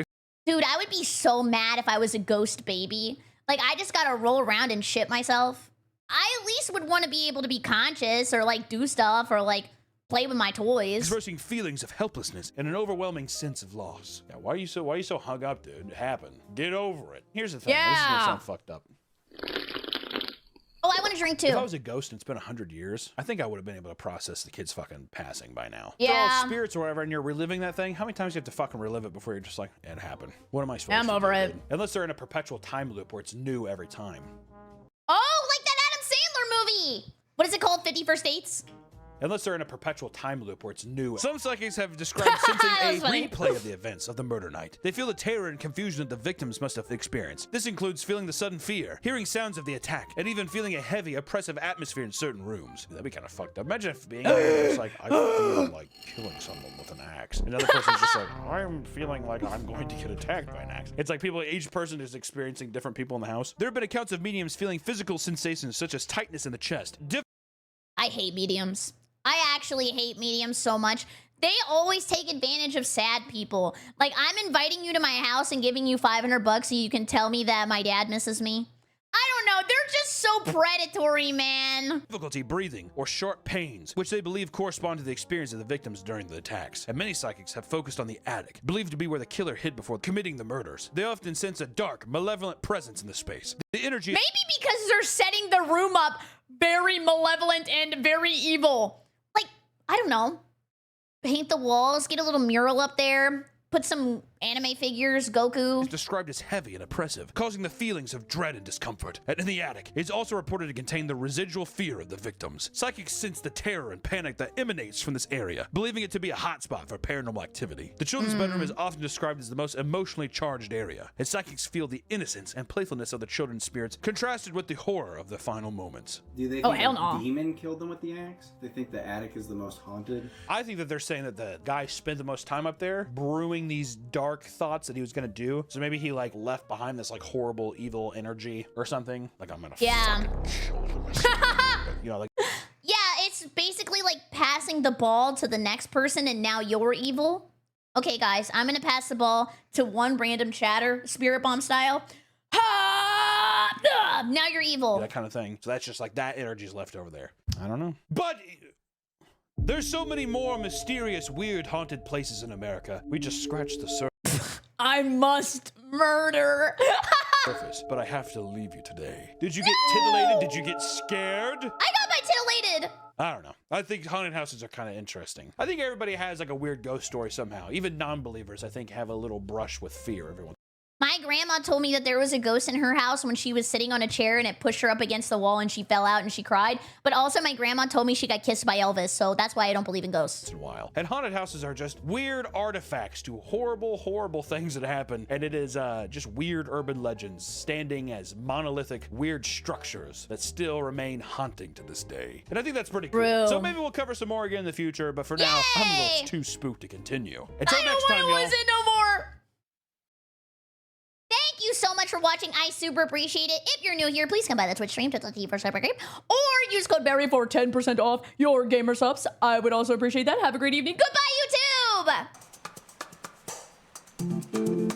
Dude, I would be so mad if I was a ghost baby. Like, I just gotta roll around and shit myself. I at least would want to be able to be conscious or like do stuff or like play with my toys. Expressing feelings of helplessness and an overwhelming sense of loss. Yeah, why are you so hung up, dude? It happened. Get over it. Here's the thing. Yeah. This is gonna sound fucked up. Oh, I want to drink If I too. was a ghost and it's been 100 years, I think I would have been able to process the kid's fucking passing by now. Yeah. If they're all spirits or whatever, and you're reliving that thing, how many times do you have to fucking relive it before you're just like, it happened? What am I supposed to do? I'm over it. dude? Unless they're in a perpetual time loop where it's new every time. Oh, like that Adam Sandler movie. What is it called? 50 First Dates? Unless they're in a perpetual time loop where it's new. Some psychics have described sensing That a was funny. replay of the events of the murder night. They feel the terror and confusion that the victims must have experienced. This includes feeling the sudden fear, hearing sounds of the attack, and even feeling a heavy, oppressive atmosphere in certain rooms. That'd be kind of fucked up. Imagine if being it's like, I feel like killing someone with an axe. Another person's just like, I'm feeling like I'm going to get attacked by an axe. It's like people, each person is experiencing different people in the house. There have been accounts of mediums feeling physical sensations such as tightness in the chest, I hate mediums. I actually hate mediums so much. They always take advantage of sad people. Like, I'm inviting you to my house and giving you $500 so you can tell me that my dad misses me. I don't know. They're just so predatory, man. difficulty breathing, or sharp pains, which they believe correspond to the experience of the victims during the attacks. And many psychics have focused on the attic, believed to be where the killer hid before committing the murders. They often sense a dark, malevolent presence in the space. The energy— Maybe because they're setting the room up very malevolent and very evil. Like, I don't know. Paint the walls, get a little mural up there, put some anime figures, Goku. is described as heavy and oppressive, causing the feelings of dread and discomfort. And in the attic, it's also reported to contain the residual fear of the victims. Psychics sense the terror and panic that emanates from this area, believing it to be a hotspot for paranormal activity. The children's bedroom is often described as the most emotionally charged area, and psychics feel the innocence and playfulness of the children's spirits contrasted with the horror of the final moments. Do they Oh, think hell a no. demon killed them with the axe? They think the attic is the most haunted? I think that they're saying that the guy spent the most time up there brewing these dark thoughts that he was gonna do. So maybe he like left behind this like horrible evil energy or something. Like, I'm gonna Yeah. fucking kill myself. But, you know, like Yeah, it's basically like passing the ball to the next person and now you're evil. Okay, guys, I'm gonna pass the ball to one random chatter, spirit bomb style. Now you're evil. that kind of thing. So that's just like that energy's left over there. I don't know. But there's so many more mysterious, weird, haunted places in America. We just scratched the I must murder. surface. But I have to leave you today. Did you get titillated? Did you get scared? I got my titillated. I don't know. I think haunted houses are kind of interesting. I think everybody has like a weird ghost story somehow. Even non-believers, I think, have a little brush with fear every once. My grandma told me that there was a ghost in her house when she was sitting on a chair and it pushed her up against the wall and she fell out and she cried. But also my grandma told me she got kissed by Elvis, so that's why I don't believe in ghosts. In a while. And haunted houses are just weird artifacts to horrible, horrible things that happen. And it is just weird urban legends standing as monolithic, weird structures that still remain haunting to this day. And I think that's pretty cool. True. So maybe we'll cover some more again in the future, but for now, I'm a Yay! little too spooked to continue. Until I next don't time, want to y'all. listen no more. Thank you so much for watching. I super appreciate it. If you're new here, please come by the Twitch stream, twitch.tv for BerryCrepe. Or use code Berry for 10% off your gamer subs. I would also appreciate that. Have a great evening. Goodbye. Goodbye, YouTube!